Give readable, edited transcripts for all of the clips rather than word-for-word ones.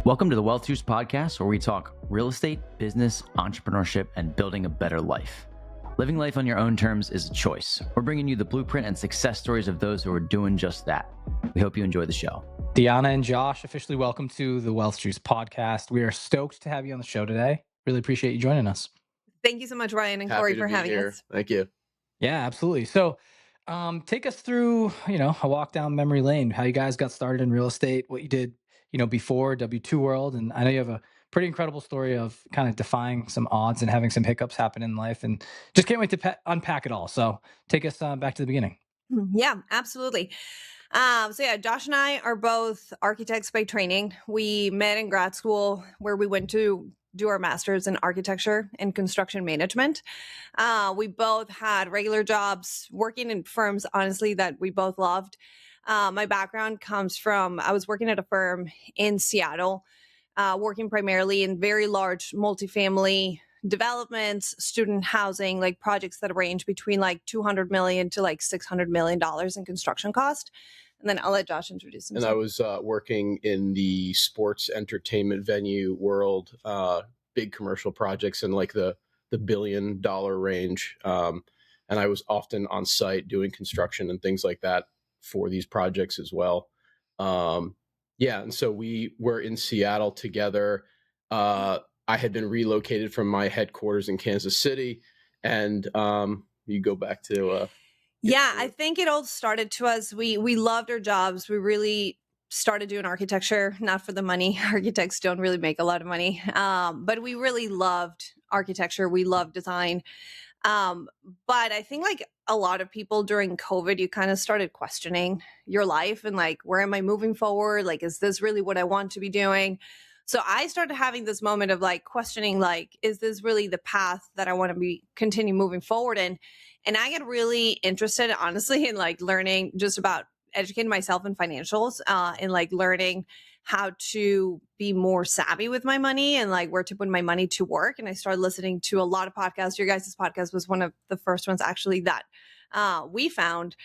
Welcome to the Wealth Juice podcast, where we talk real estate, business, entrepreneurship, and building a better life. Living life on your own terms is a choice. We're bringing you the blueprint and success stories of those who are doing just that. We hope you enjoy the show. Deanna and Josh, officially welcome to the Wealth Juice podcast. We are stoked to have you on the show today. Really appreciate you joining us. Thank you so much, Ryan and Happy Corey, to for be having here. us. Thank you. Yeah, absolutely. So take us through, a walk down memory lane, how you guys got started in real estate, what you did, before W2 World. And I know you have a pretty incredible story of kind of defying some odds and having some hiccups happen in life. And just can't wait to unpack it all. So take us back to the beginning. Yeah, absolutely. Josh and I are both architects by training. We met in grad school where we went to do our master's in architecture and construction management. We both had regular jobs working in firms, honestly, that we both loved. My background comes from, I was working at a firm in Seattle, working primarily in very large multifamily developments, student housing, like projects that range between like $200 million to like $600 million in construction cost. And then I'll let Josh introduce himself. And I was working in the sports entertainment venue world, big commercial projects in like the $1 billion range. And I was often on site doing construction and things like that for these projects as well. And so we were in Seattle together. I had been relocated from my headquarters in Kansas City, and you go back to I think it all started to us. We loved our jobs. We really started doing architecture, not for the money. Architects don't really make a lot of money, but we really loved architecture. We loved design. But I think like a lot of people during COVID, you kind of started questioning your life and like, where am I moving forward? Like, is this really what I want to be doing? So I started having this moment of like questioning, like, is this really the path that I want to continue moving forward in? And I get really interested, honestly, in like learning just about educating myself in financials, and like learning how to be more savvy with my money and like where to put my money to work. And I started listening to a lot of podcasts. Your guys' podcast was one of the first ones actually that we found.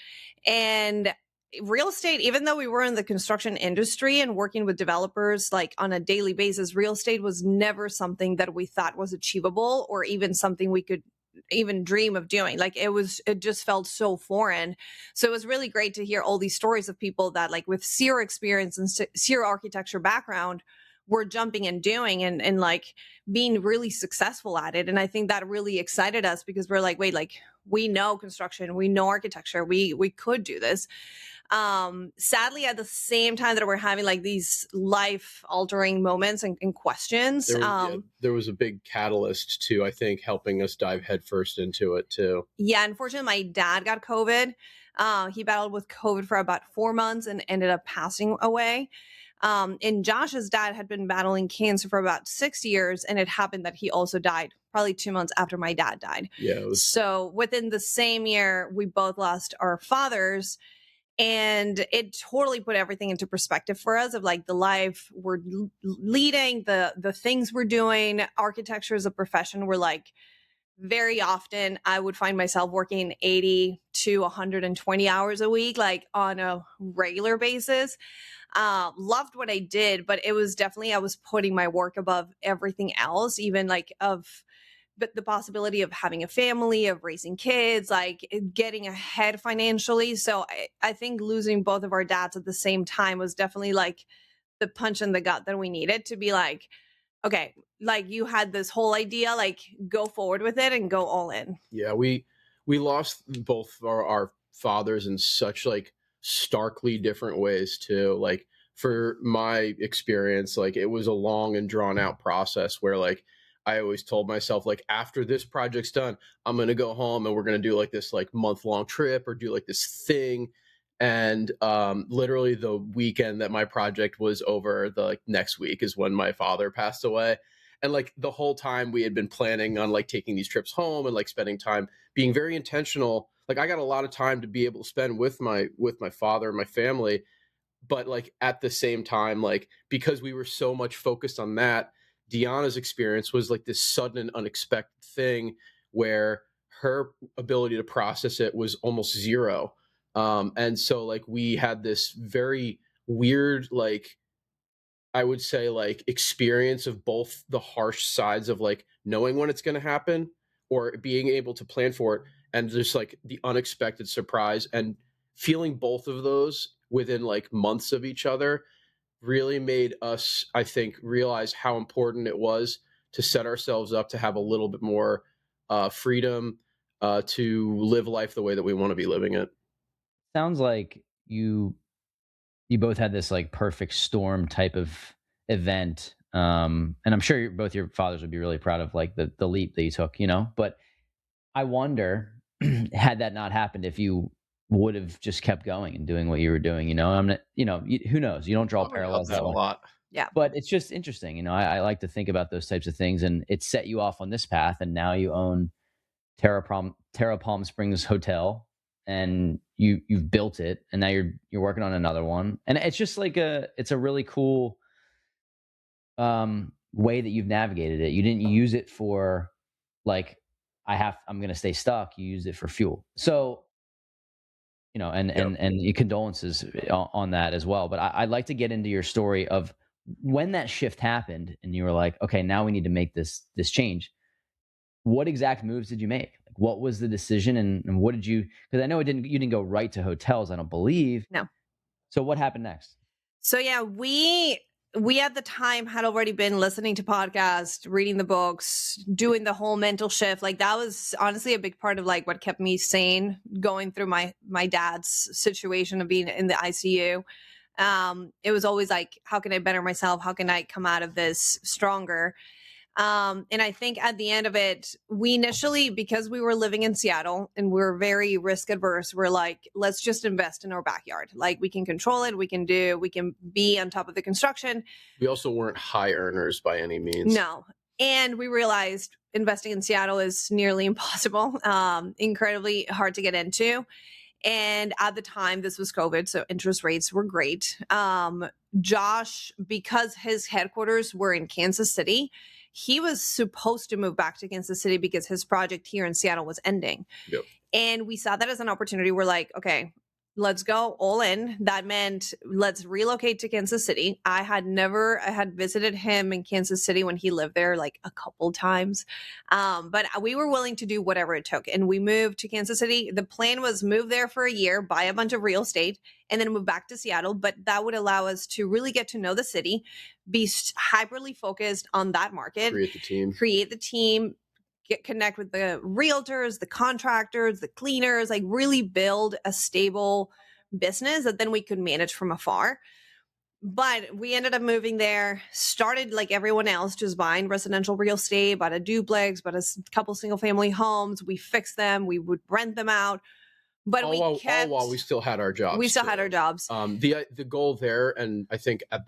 And real estate, even though we were in the construction industry and working with developers like on a daily basis, real estate was never something that we thought was achievable or even something we could even dream of doing. Like it just felt so foreign. So it was really great to hear all these stories of people that like with zero experience and zero architecture background were jumping and doing and like being really successful at it. And I think that really excited us because we're like, wait, like we know construction, we know architecture, we could do this. Sadly, at the same time that we're having like these life altering moments and questions. There was a big catalyst to, I think, helping us dive headfirst into it too. Yeah, unfortunately, my dad got COVID. He battled with COVID for about 4 months and ended up passing away. And Josh's dad had been battling cancer for about 6 years, and it happened that he also died probably 2 months after my dad died. So within the same year, we both lost our fathers. And it totally put everything into perspective for us of like the life we're leading, the things we're doing. Architecture as a profession, we're like very often I would find myself working 80 to 120 hours a week, like on a regular basis. Loved what I did, but it was definitely, I was putting my work above everything else, even like but the possibility of having a family, of raising kids, like getting ahead financially. So I think losing both of our dads at the same time was definitely like the punch in the gut that we needed to be like, okay, like you had this whole idea, like go forward with it and go all in. Yeah, we lost both our fathers in such like starkly different ways too. Like for my experience, like it was a long and drawn out process where like I always told myself, like, after this project's done, I'm going to go home and we're going to do like this like month-long trip or do like this thing. And literally the weekend that my project was over, the like next week is when my father passed away. And like the whole time we had been planning on like taking these trips home and like spending time being very intentional. Like I got a lot of time to be able to spend with my father and my family. But like at the same time, like because we were so much focused on that, Deanna's experience was like this sudden and unexpected thing where her ability to process it was almost zero. And so like we had this very weird like I would say, like, experience of both the harsh sides of like knowing when it's going to happen or being able to plan for it, and just like the unexpected surprise, and feeling both of those within like months of each other really made us, I think, realize how important it was to set ourselves up to have a little bit more freedom to live life the way that we want to be living it. Sounds like you both had this like perfect storm type of event. And I'm sure both your fathers would be really proud of like the leap that you took, you know. But I wonder, had that not happened, if you would have just kept going and doing what you were doing, you know. I'm not, you know, who knows? You don't draw Probably helped parallels that that a way. lot. Yeah. But it's just interesting, you know. I like to think about those types of things, and it set you off on this path, and now you own Terra Palm Springs Hotel, and you've built it, and now you're working on another one, and it's just like it's a really cool way that you've navigated it. You didn't use it for like I'm gonna stay stuck. You used it for fuel. So you know, Yep. and your condolences on that as well. But I'd like to get into your story of when that shift happened, and you were like, okay, now we need to make this change. What exact moves did you make? Like, what was the decision, and what did you? Because I know you didn't go right to hotels. I don't believe. No. So what happened next? So yeah, we at the time had already been listening to podcasts, reading the books, doing the whole mental shift. Like that was honestly a big part of like what kept me sane going through my dad's situation of being in the ICU. It was always like, how can I better myself? How can I come out of this stronger? And I think at the end of it, we initially, because we were living in Seattle and we are very risk adverse, we're like, let's just invest in our backyard. Like we can control it. We can be on top of the construction. We also weren't high earners by any means. No. And we realized investing in Seattle is nearly impossible, incredibly hard to get into. And at the time, this was COVID, so interest rates were great. Josh, because his headquarters were in Kansas City, he was supposed to move back to Kansas City because his project here in Seattle was ending. Yep. And we saw that as an opportunity. We're like, okay, let's go all in. That meant let's relocate to Kansas City. I had visited him in Kansas City when he lived there like a couple times. But we were willing to do whatever it took. And we moved to Kansas City. The plan was move there for a year, buy a bunch of real estate, and then move back to Seattle. But that would allow us to really get to know the city, be hyperly focused on that market, create the team, connect with the realtors, the contractors, the cleaners, like really build a stable business that then we could manage from afar. But we ended up moving there, started like everyone else, just buying residential real estate, bought a duplex, bought a couple single family homes. We fixed them. We would rent them out. But all while we still had our jobs. We still had our jobs. The goal there, and I think at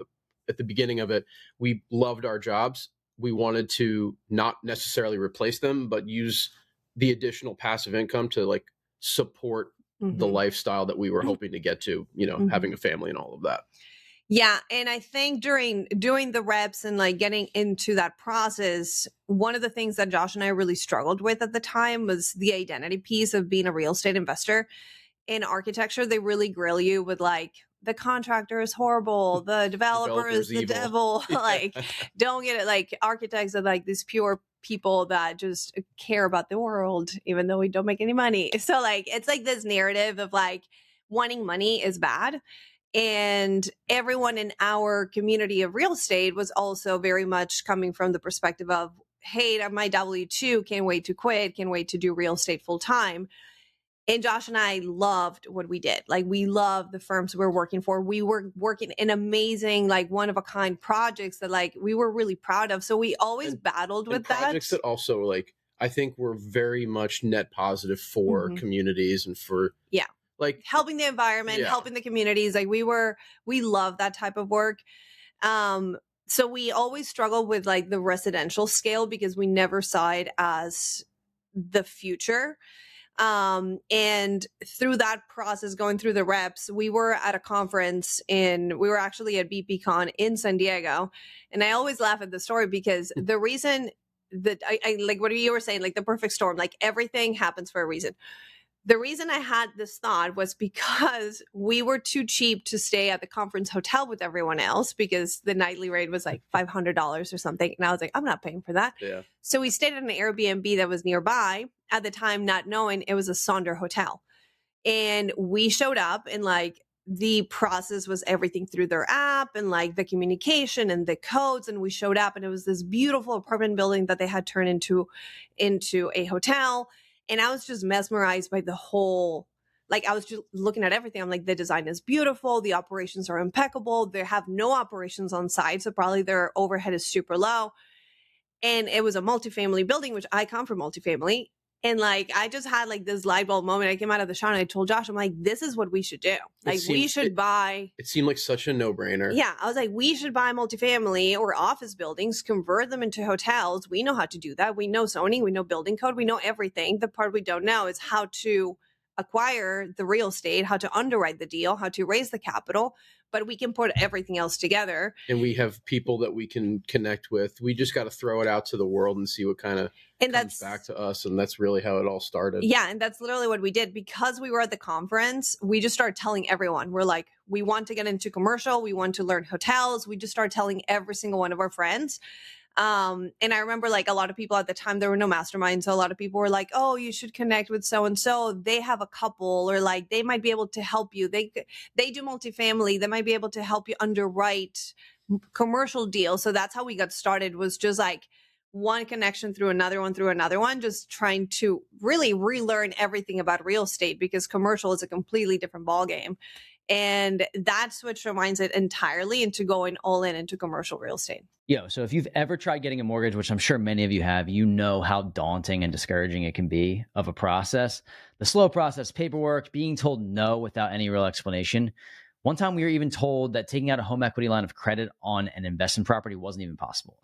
the beginning of it, we loved our jobs. We wanted to not necessarily replace them, but use the additional passive income to like support the lifestyle that we were hoping to get to, you know, having a family and all of that. Yeah. And I think during doing the reps and like getting into that process, one of the things that Josh and I really struggled with at the time was the identity piece of being a real estate investor. In architecture, they really grill you with like, the contractor is horrible, the developer is the devil. Like, don't get it. Like, architects are like these pure people that just care about the world, even though we don't make any money. So like, it's like this narrative of like wanting money is bad. And everyone in our community of real estate was also very much coming from the perspective of, hey, my W-2, can't wait to quit, can't wait to do real estate full time. And Josh and I loved what we did. Like, we loved the firms we were working for. We were working in amazing, like, one of a kind projects that like we were really proud of. So we always battled with that. Projects that also like, I think were very much net positive for communities and for like helping the environment, helping the communities. Like we love that type of work. So we always struggled with like the residential scale because we never saw it as the future. And through that process, going through the reps, we were at a conference we were actually at BPCon in San Diego. And I always laugh at the story because the reason that I like what you were saying, like the perfect storm, like everything happens for a reason. The reason I had this thought was because we were too cheap to stay at the conference hotel with everyone else, because the nightly rate was like $500 or something. And I was like, I'm not paying for that. Yeah. So we stayed at an Airbnb that was nearby at the time, not knowing it was a Sonder hotel. And we showed up, and like the process was everything through their app and like the communication and the codes. And we showed up, and it was this beautiful apartment building that they had turned into a hotel. And I was just mesmerized by the whole, like I was just looking at everything. I'm like, the design is beautiful. The operations are impeccable. They have no operations on site. So probably their overhead is super low. And it was a multifamily building, which I come from multifamily. And like, I just had like this light bulb moment. I came out of the shower and I told Josh, I'm like, this is what we should do. Like we should buy. It seemed like such a no-brainer. Yeah. I was like, we should buy multifamily or office buildings, convert them into hotels. We know how to do that. We know zoning, we know building code, we know everything. The part we don't know is how to acquire the real estate, how to underwrite the deal, how to raise the capital, but we can put everything else together. And we have people that we can connect with. We just got to throw it out to the world and see what kind of comes back to us. And that's really how it all started. Yeah. And that's literally what we did. Because we were at the conference, we just started telling everyone, we're like, we want to get into commercial. We want to learn hotels. We just started telling every single one of our friends. And I remember like a lot of people at the time, there were no masterminds. So a lot of people were like, oh, you should connect with so-and-so. They have a couple, or like, they might be able to help you. They do multifamily. They might be able to help you underwrite commercial deals. So that's how we got started, was just like one connection through another one, just trying to really relearn everything about real estate, because commercial is a completely different ballgame. And that switched our mindset entirely into going all in into commercial real estate. So if you've ever tried getting a mortgage, which I'm sure many of you have, you know how daunting and discouraging it can be of a process. The slow process, paperwork, being told no without any real explanation. One time we were even told that taking out a home equity line of credit on an investment property wasn't even possible.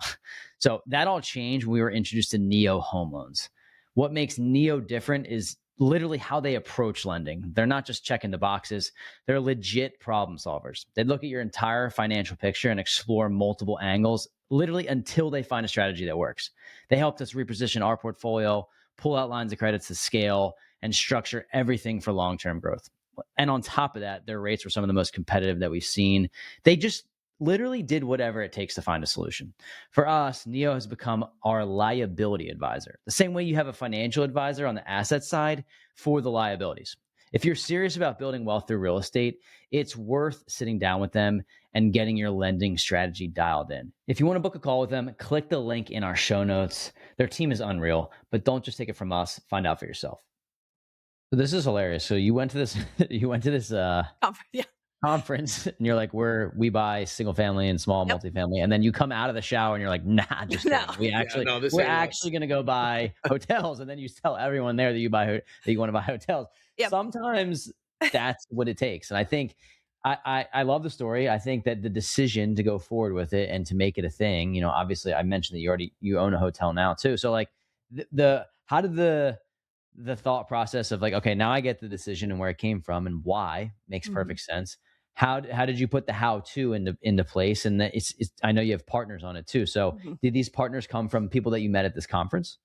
So that all changed when we were introduced to Neo Home Loans. What makes Neo different is literally how they approach lending. They're not just checking the boxes. They're legit problem solvers. They look at your entire financial picture and explore multiple angles, literally until they find a strategy that works. They helped us reposition our portfolio, pull out lines of credits to scale, and structure everything for long-term growth. And on top of that, their rates were some of the most competitive that we've seen. They just literally did whatever it takes to find a solution. For us, Neo has become our liability advisor, the same way you have a financial advisor on the asset side for the liabilities. If you're serious about building wealth through real estate, it's worth sitting down with them and getting your lending strategy dialed in. If you want to book a call with them, click the link in our show notes. Their team is unreal, but don't just take it from us. Find out for yourself. So this is hilarious. So you went to this, conference, and you're like, we buy single family and small multifamily, and then you come out of the shower and you're like, nah, just No. we're actually going to go buy hotels, and then you tell everyone there that you want to buy hotels. Yep. Sometimes that's what it takes, and I think I love the story. I think that the decision to go forward with it and to make it a thing, obviously I mentioned that you own a hotel now too. So like how did the thought process of like, okay, now I get the decision and where it came from and why makes perfect sense. How did you put the how-to into place? And it's I know you have partners on it too. So did these partners come from people that you met at this conference?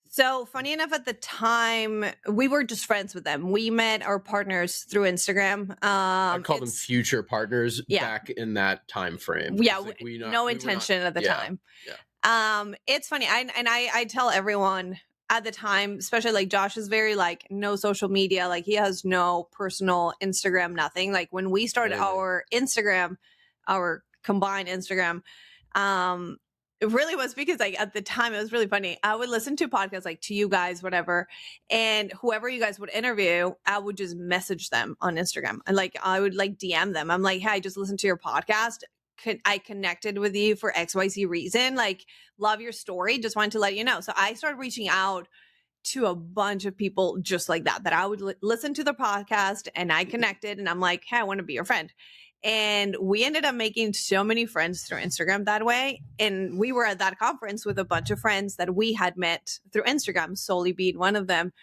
So funny enough, at the time, we were just friends with them. We met our partners through Instagram. I call them future partners back in that time frame. Yeah, like no intention at the time. Yeah. It's funny. I tell everyone at the time, especially like Josh is very like no social media. Like he has no personal Instagram, nothing. Like when we started our Instagram, our combined Instagram, it really was because like at the time it was really funny. I would listen to podcasts like To You Guys, whatever, and whoever you guys would interview, I would just message them on Instagram. And like I would like DM them. I'm like, hey, I just listened to your podcast. I connected with you for XYZ reason. Like, love your story. Just wanted to let you know. So I started reaching out to a bunch of people just like that I would listen to the podcast, and I connected, and I'm like, hey, I want to be your friend. And we ended up making so many friends through Instagram that way. And we were at that conference with a bunch of friends that we had met through Instagram, Soli being one of them.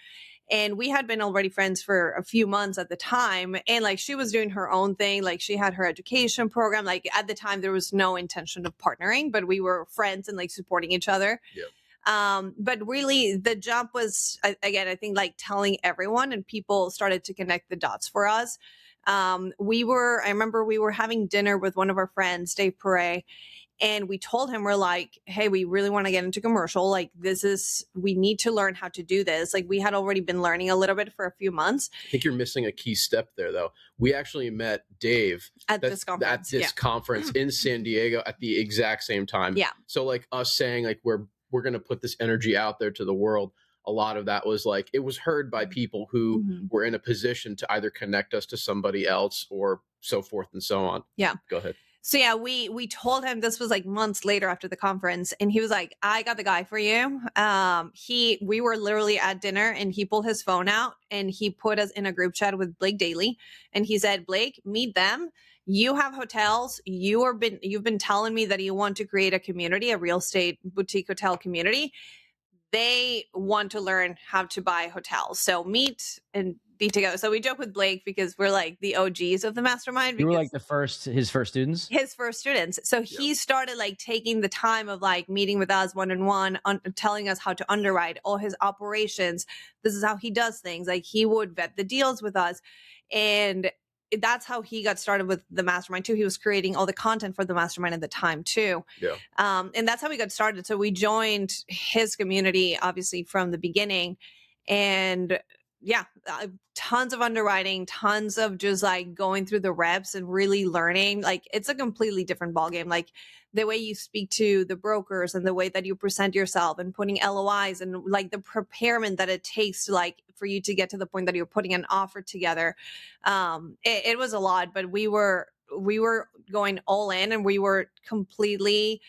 And we had been already friends for a few months at the time. And like she was doing her own thing. Like she had her education program. Like at the time, there was no intention of partnering, but we were friends and like supporting each other. Yep. But really the jump was, again, I think like telling everyone, and people started to connect the dots for us. I remember we were having dinner with one of our friends, Dave Perret, and we told him, we're like, hey, we really want to get into commercial. Like, we need to learn how to do this. Like, we had already been learning a little bit for a few months. I think you're missing a key step there, though. We actually met Dave at this conference in San Diego at the exact same time. Yeah. So like us saying like we're going to put this energy out there to the world. A lot of that was like, it was heard by people who were in a position to either connect us to somebody else or so forth and so on. Yeah. Go ahead. So yeah, we told him, this was like months later after the conference, and he was like, I got the guy for you. We were literally at dinner, and he pulled his phone out and he put us in a group chat with Blake Daly, and he said, Blake, meet them. You have hotels. You've been telling me that you want to create a community, a real estate boutique hotel community. They want to learn how to buy hotels. So meet and be together. So we joke with Blake because we're like the OGs of the mastermind. You were like his first students? His first students. So he started like taking the time of like meeting with us one-on-one, telling us how to underwrite all his operations. This is how he does things. Like, he would vet the deals with us. And that's how he got started with the mastermind too. He was creating all the content for the mastermind at the time too. Yeah. And that's how we got started. So we joined his community obviously from the beginning, and tons of underwriting, tons of just like going through the reps and really learning. Like, it's a completely different ballgame. Like, the way you speak to the brokers and the way that you present yourself and putting LOIs and like the preparement that it takes to like for you to get to the point that you're putting an offer together. It was a lot, but we were going all in, and we were completely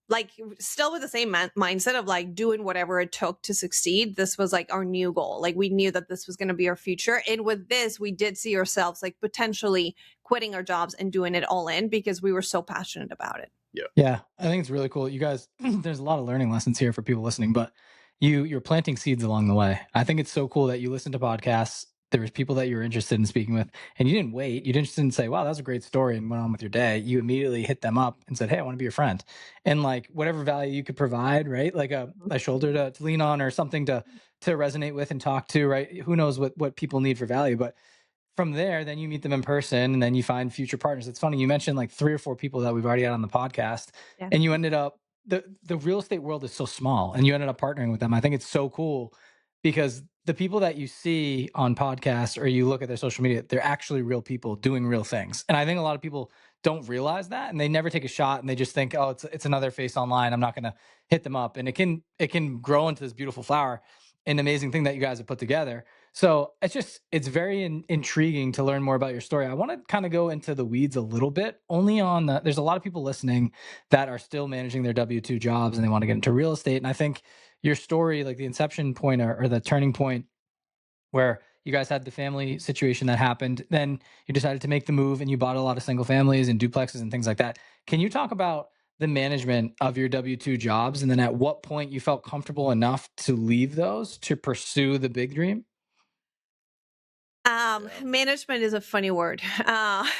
like still with the same mindset of like doing whatever it took to succeed. This was like our new goal. Like, we knew that this was going to be our future. And with this, we did see ourselves like potentially quitting our jobs and doing it all in because we were so passionate about it. Yeah. I think it's really cool. You guys, there's a lot of learning lessons here for people listening, but you're planting seeds along the way. I think it's so cool that you listen to podcasts. There was people that you were interested in speaking with, and you didn't wait. You didn't just say, wow, that was a great story, and went on with your day. You immediately hit them up and said, hey, I want to be your friend. And like whatever value you could provide, right? Like a shoulder to lean on, or something to resonate with and talk to, right? Who knows what people need for value. But from there, then you meet them in person, and then you find future partners. It's funny, you mentioned like 3 or 4 people that we've already had on the podcast, and you ended up, the real estate world is so small, and you ended up partnering with them. I think it's so cool because the people that you see on podcasts or you look at their social media, they're actually real people doing real things. And I think a lot of people don't realize that, and they never take a shot, and they just think, oh, it's another face online, I'm not going to hit them up. And it can grow into this beautiful flower, an amazing thing that you guys have put together. So it's very intriguing to learn more about your story. I want to kind of go into the weeds a little bit, only on there's a lot of people listening that are still managing their W-2 jobs and they want to get into real estate. And I think your story, like the inception point or the turning point where you guys had the family situation that happened, then you decided to make the move and you bought a lot of single families and duplexes and things like that. Can you talk about the management of your W-2 jobs, and then at what point you felt comfortable enough to leave those to pursue the big dream? Management is a funny word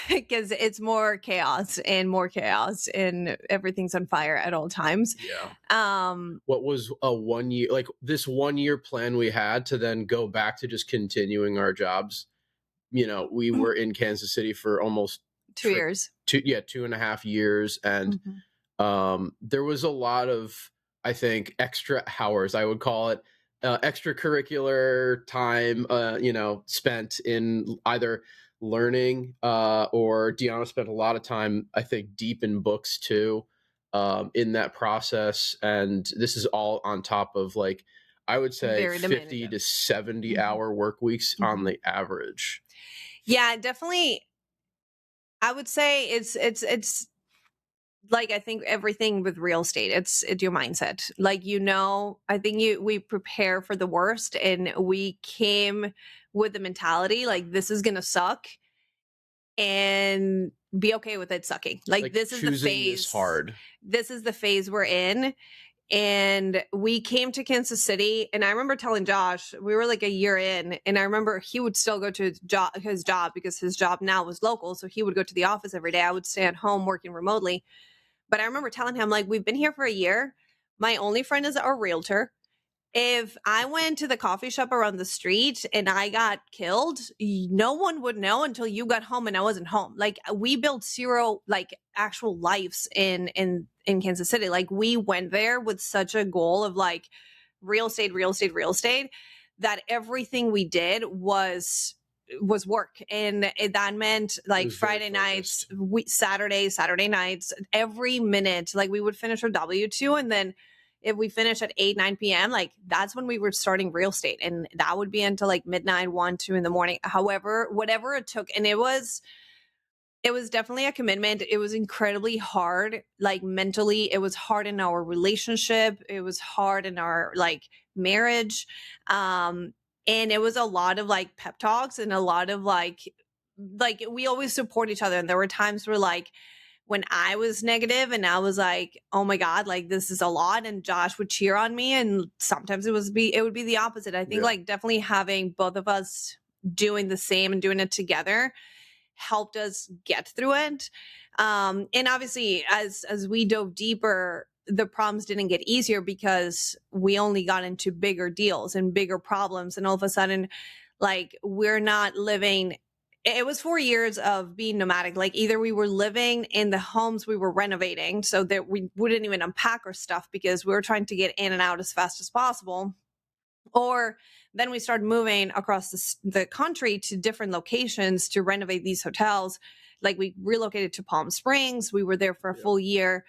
because it's more chaos and everything's on fire at all times. Yeah. What was a 1 year, like this 1 year plan we had to then go back to just continuing our jobs? You know, we were in Kansas City for almost 2 years. 2.5 years. And there was a lot of, I think, extra hours, I would call it, extracurricular time, spent in either learning or Deanna spent a lot of time, I think, deep in books too, in that process. And this is all on top of, like, I would say 50 to 70 hour work weeks on the average. Yeah, definitely. I would say it's like, I think everything with real estate, it's your mindset. Like, I think we prepare for the worst, and we came with the mentality, like, this is going to suck, and be okay with it sucking. Like this is the phase. Is hard. This is the phase we're in. And we came to Kansas City, and I remember telling Josh, we were like a year in, and I remember he would still go to his job because his job now was local. So he would go to the office every day. I would stay at home working remotely. But I remember telling him, like, we've been here for a year. My only friend is a realtor. If I went to the coffee shop around the street and I got killed, no one would know until you got home and I wasn't home. Like, we built zero like actual lives in Kansas City. Like, we went there with such a goal of like real estate, real estate, real estate, that everything we did was work. And that meant It like was very Friday nights, focused. Saturday nights, every minute. Like, we would finish our W-2, and then if we finish at 8, 9 p.m., like that's when we were starting real estate. And that would be until like midnight, 1, 2 in the morning. However, whatever it took. And it was definitely a commitment. It was incredibly hard, like mentally. It was hard in our relationship. It was hard in our like marriage. And it was a lot of like pep talks and a lot of like we always support each other. And there were times where like when I was negative and I was like, oh my God, like this is a lot. And Josh would cheer on me. And sometimes it would be the opposite. I think like definitely having both of us doing the same and doing it together helped us get through it. And obviously as we dove deeper, the problems didn't get easier because we only got into bigger deals and bigger problems. And all of a sudden, like, we're not living. It was 4 years of being nomadic. Like, either we were living in the homes we were renovating so that we wouldn't even unpack our stuff because we were trying to get in and out as fast as possible, or then we started moving across the country to different locations to renovate these hotels. Like, we relocated to Palm Springs. We were there for a full year.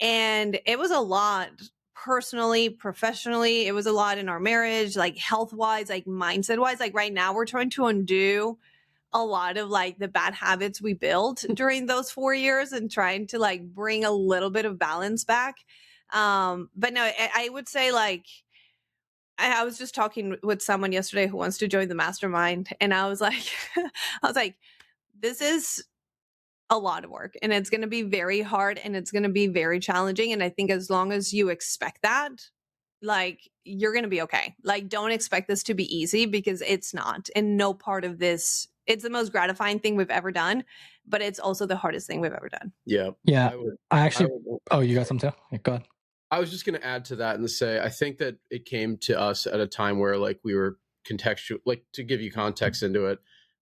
And it was a lot personally, professionally. It was a lot in our marriage, like health-wise, like mindset-wise. Like, right now we're trying to undo a lot of like the bad habits we built during those 4 years and trying to like bring a little bit of balance back. But no, I would say like, I was just talking with someone yesterday who wants to join the mastermind. And I was like, this is a lot of work and it's going to be very hard and it's going to be very challenging. And I think as long as you expect that, like, you're going to be okay. Like, don't expect this to be easy because it's not. And no part of this, it's the most gratifying thing we've ever done, but it's also the hardest thing we've ever done. Yeah. Yeah. Oh, you got some too? Yeah, go ahead. I was just going to add to that and say, I think that it came to us at a time where like we were contextual, like to give you context into it,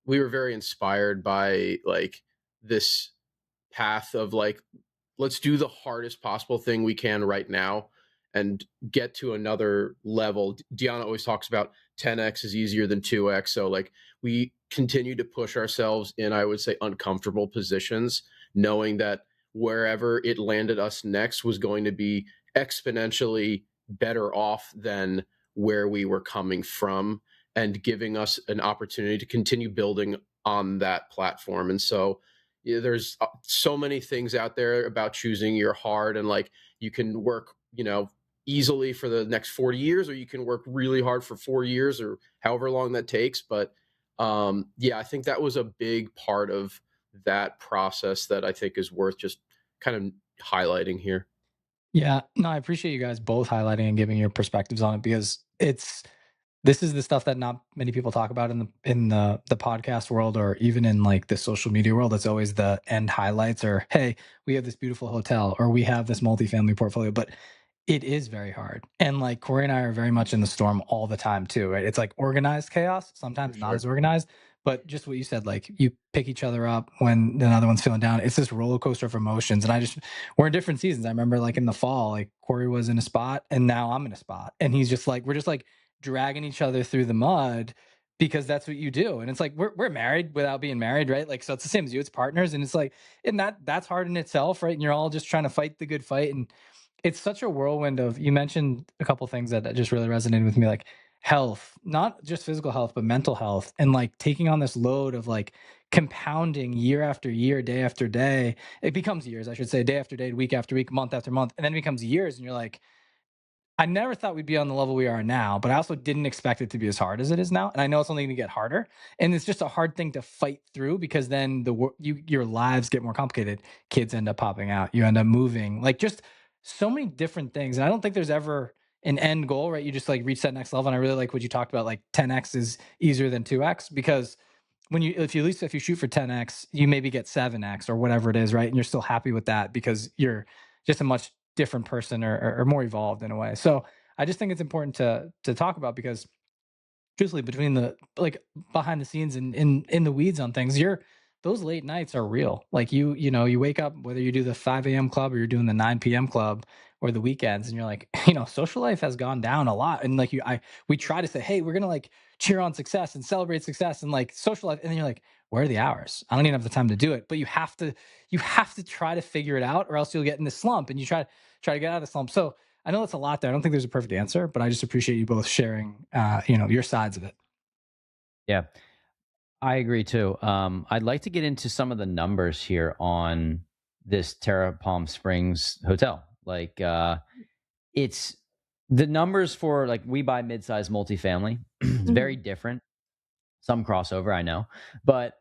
we were very inspired by like this path of like, let's do the hardest possible thing we can right now and get to another level. Deanna always talks about 10x is easier than 2x. So like we continue to push ourselves in, I would say, uncomfortable positions, knowing that wherever it landed us next was going to be exponentially better off than where we were coming from, and giving us an opportunity to continue building on that platform. And so there's so many things out there about choosing your hard, and like you can work, easily for the next 40 years, or you can work really hard for 4 years or however long that takes. But I think that was a big part of that process that I think is worth just kind of highlighting here. Yeah, no, I appreciate you guys both highlighting and giving your perspectives on it because this is the stuff that not many people talk about in the podcast world or even in like the social media world. It's always the end highlights or, hey, we have this beautiful hotel or we have this multifamily portfolio, but it is very hard. And like Corey and I are very much in the storm all the time too, right? It's like organized chaos, sometimes For not sure. as organized, but just what you said, like you pick each other up when another one's feeling down. It's this roller coaster of emotions. And we're in different seasons. I remember like in the fall, like Corey was in a spot and now I'm in a spot. And he's just like, we're just like dragging each other through the mud because that's what you do. And it's like, we're married without being married, right? Like, so it's the same as you, it's partners. And it's like, and that's hard in itself, right? And you're all just trying to fight the good fight. And it's such a whirlwind of, you mentioned a couple things that just really resonated with me, like health, not just physical health, but mental health, and like taking on this load of like compounding year after year, day after day. It becomes years, I should say, day after day, week after week, month after month, and then it becomes years. And you're like, I never thought we'd be on the level we are now, but I also didn't expect it to be as hard as it is now. And I know it's only going to get harder. And it's just a hard thing to fight through because then your lives get more complicated. Kids end up popping out. You end up moving. Like just so many different things. And I don't think there's ever an end goal, right? You just like reach that next level. And I really like what you talked about. Like 10x is easier than 2x because if you shoot for 10x, you maybe get 7x or whatever it is, right? And you're still happy with that because you're just a much different person or more evolved in a way. So I just think it's important to talk about, because truthfully, between the like behind the scenes and in the weeds on things, those late nights are real. Like you wake up, whether you do the 5 a.m. club or you're doing the 9 p.m. club or the weekends, and you're like, social life has gone down a lot. And like we try to say, hey, we're gonna like cheer on success and celebrate success and like social life, and then you're like, where are the hours? I don't even have the time to do it. But you have to try to figure it out, or else you'll get in this slump, and you try to get out of the slump. So I know that's a lot there. I don't think there's a perfect answer, but I just appreciate you both sharing, your sides of it. Yeah, I agree too. I'd like to get into some of the numbers here on this Terra Palm Springs hotel. Like, it's the numbers for like we buy mid-sized multifamily. It's very different. Some crossover, I know, but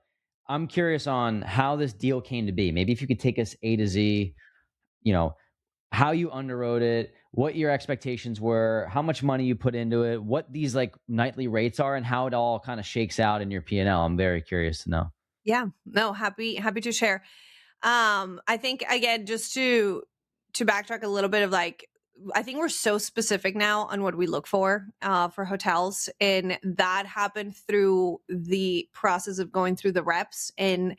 I'm curious on how this deal came to be. Maybe if you could take us A to Z, you know, how you underwrote it, what your expectations were, how much money you put into it, what these like nightly rates are, and how it all kind of shakes out in your P&L. I'm very curious to know. Yeah, no, happy to share. I think again, just to backtrack a little bit of like, I think we're so specific now on what we look for hotels, and that happened through the process of going through the reps and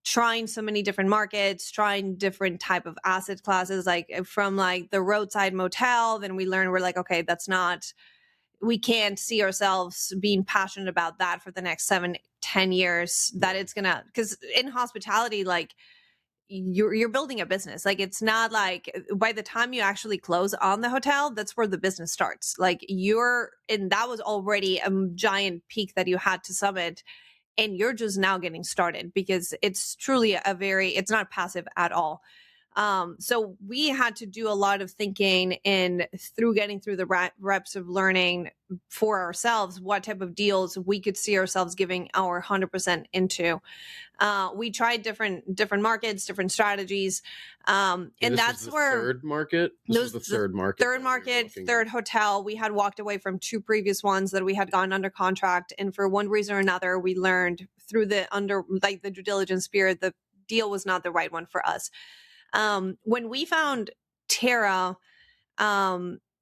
trying so many different markets, trying different type of asset classes, like from like the roadside motel. Then we learned we're like, okay, we can't see ourselves being passionate about that for the next 7-10 years. That it's gonna, because in hospitality, like you're building a business. Like it's not like by the time you actually close on the hotel, that's where the business starts. Like and that was already a giant peak that you had to summit, and you're just now getting started, because it's truly it's not passive at all. So we had to do a lot of thinking, and through getting through the reps of learning for ourselves what type of deals we could see ourselves giving our 100% into. We tried different markets, different strategies, and that's where third market. This was the third market. Third market, third hotel. We had walked away from 2 previous ones that we had gotten under contract, and for one reason or another, we learned through the due diligence period, the deal was not the right one for us. When we found Terra,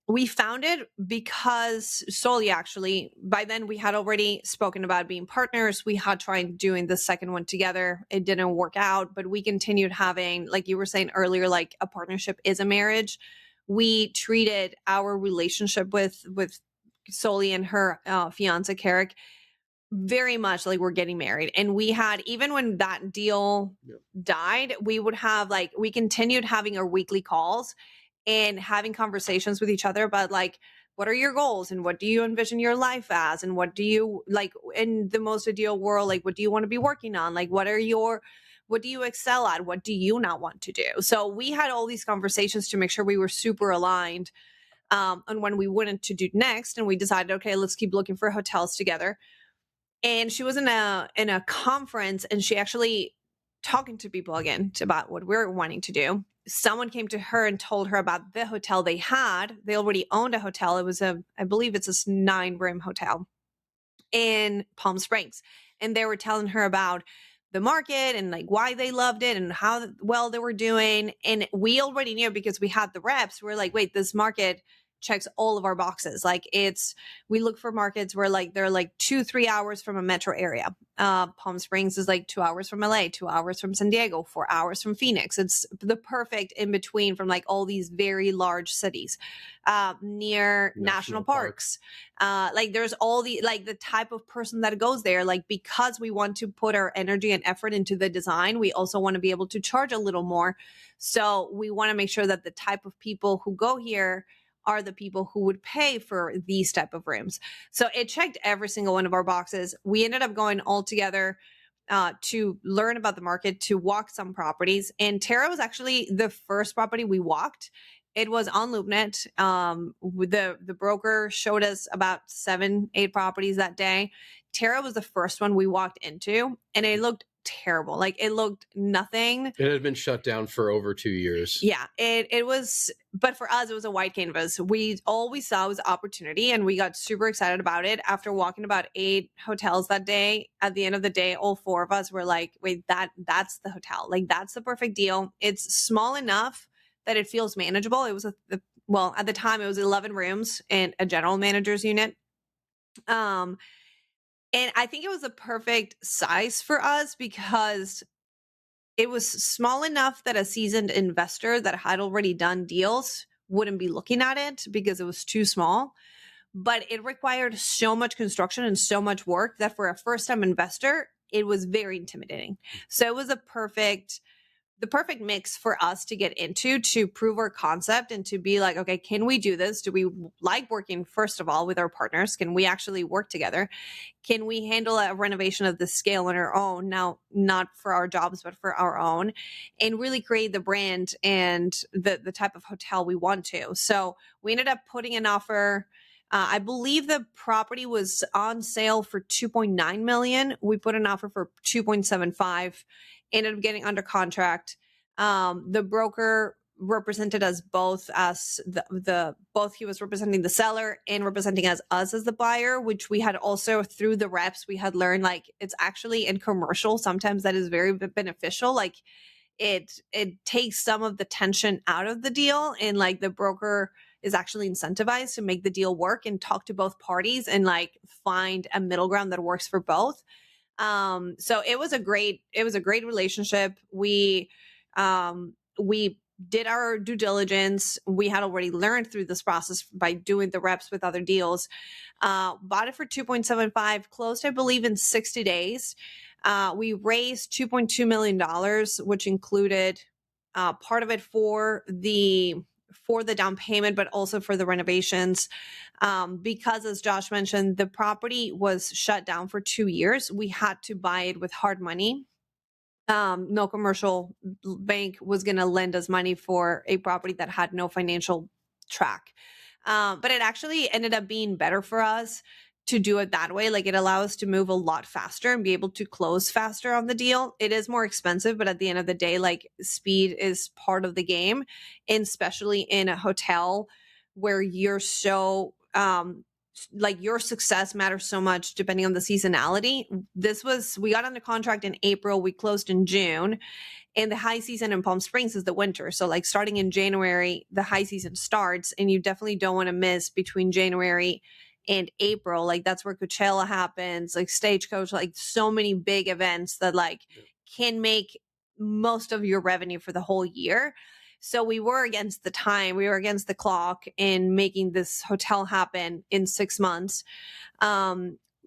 we found it because solely, actually, by then we had already spoken about being partners. We had tried doing the second one together. It didn't work out, but we continued having, like you were saying earlier, like a partnership is a marriage. We treated our relationship with Soli and her fiance Carrick very much like we're getting married. And we had, even when that deal died, we continued having our weekly calls and having conversations with each other about like, what are your goals and what do you envision your life as, and what do you like in the most ideal world, like what do you want to be working on, like what do you excel at, what do you not want to do. So we had all these conversations to make sure we were super aligned on when we wanted to do next. And we decided, okay, let's keep looking for hotels together. And she was in a conference, and she actually talking to people again about what we're wanting to do. Someone came to her and told her about the hotel they had. They already owned a hotel. It was I believe it's this 9-room hotel in Palm Springs. And they were telling her about the market and like why they loved it and how well they were doing. And we already knew, because we had the reps. We're like, wait, this market checks all of our boxes. Like we look for markets where like they're like 2-3 hours from a metro area. Palm Springs is like 2 hours from LA, 2 hours from San Diego, 4 hours from Phoenix. It's the perfect in between from like all these very large cities, near national parks. Like there's all the type of person that goes there, like because we want to put our energy and effort into the design, we also want to be able to charge a little more. So we want to make sure that the type of people who go here are the people who would pay for these type of rooms. So it checked every single one of our boxes. We ended up going all together to learn about the market, to walk some properties. And Terra was actually the first property we walked. It was on LoopNet. The broker showed us about 7-8 properties that day. Terra was the first one we walked into, and it looked terrible. Like it looked nothing. It had been shut down for over 2 years. Yeah, it was, but for us, it was a white canvas. All we saw was opportunity, and we got super excited about it. After walking about 8 hotels that day, at the end of the day, all 4 of us were like, wait, that's the hotel. Like that's the perfect deal. It's small enough that it feels manageable. It was well, at the time it was 11 rooms and a general manager's unit. And I think it was a perfect size for us because it was small enough that a seasoned investor that had already done deals wouldn't be looking at it because it was too small. But it required so much construction and so much work that for a first-time investor, it was very intimidating. So it was the perfect mix for us to get into, to prove our concept and to be like, okay, can we do this? Do we like working, first of all, with our partners? Can we actually work together? Can we handle a renovation of this scale on our own? Now, not for our jobs, but for our own, and really create the brand and the type of hotel we want to. So we ended up putting an offer. I believe the property was on sale for 2.9 million. We put an offer for 2.75, ended up getting under contract. The broker represented us both as both he was representing the seller and representing us as the buyer, which we had also through the reps, we had learned like it's actually in commercial. Sometimes that is very beneficial. Like it takes some of the tension out of the deal, and like the broker is actually incentivized to make the deal work and talk to both parties and like find a middle ground that works for both. So it was a great relationship. We did our due diligence. We had already learned through this process by doing the reps with other deals. Bought it for 2.75, closed, I believe, in 60 days. We raised $2.2 million, which included part of it for the down payment, but also for the renovations. Because, as Josh mentioned, the property was shut down for 2 years. We had to buy it with hard money. No commercial bank was going to lend us money for a property that had no financial track. But it actually ended up being better for us to do it that way. Like it allows us to move a lot faster and be able to close faster on the deal. It is more expensive, but at the end of the day, like speed is part of the game, and especially in a hotel where you're so like your success matters so much depending on the seasonality. We got under contract in April, we closed in June, and the high season in Palm Springs is the winter. So like starting in January, the high season starts, and you definitely don't want to miss between January and April. Like that's where Coachella happens, like Stagecoach, like so many big events that like can make most of your revenue for the whole year. So we were against the time, we were against the clock in making this hotel happen in 6 months.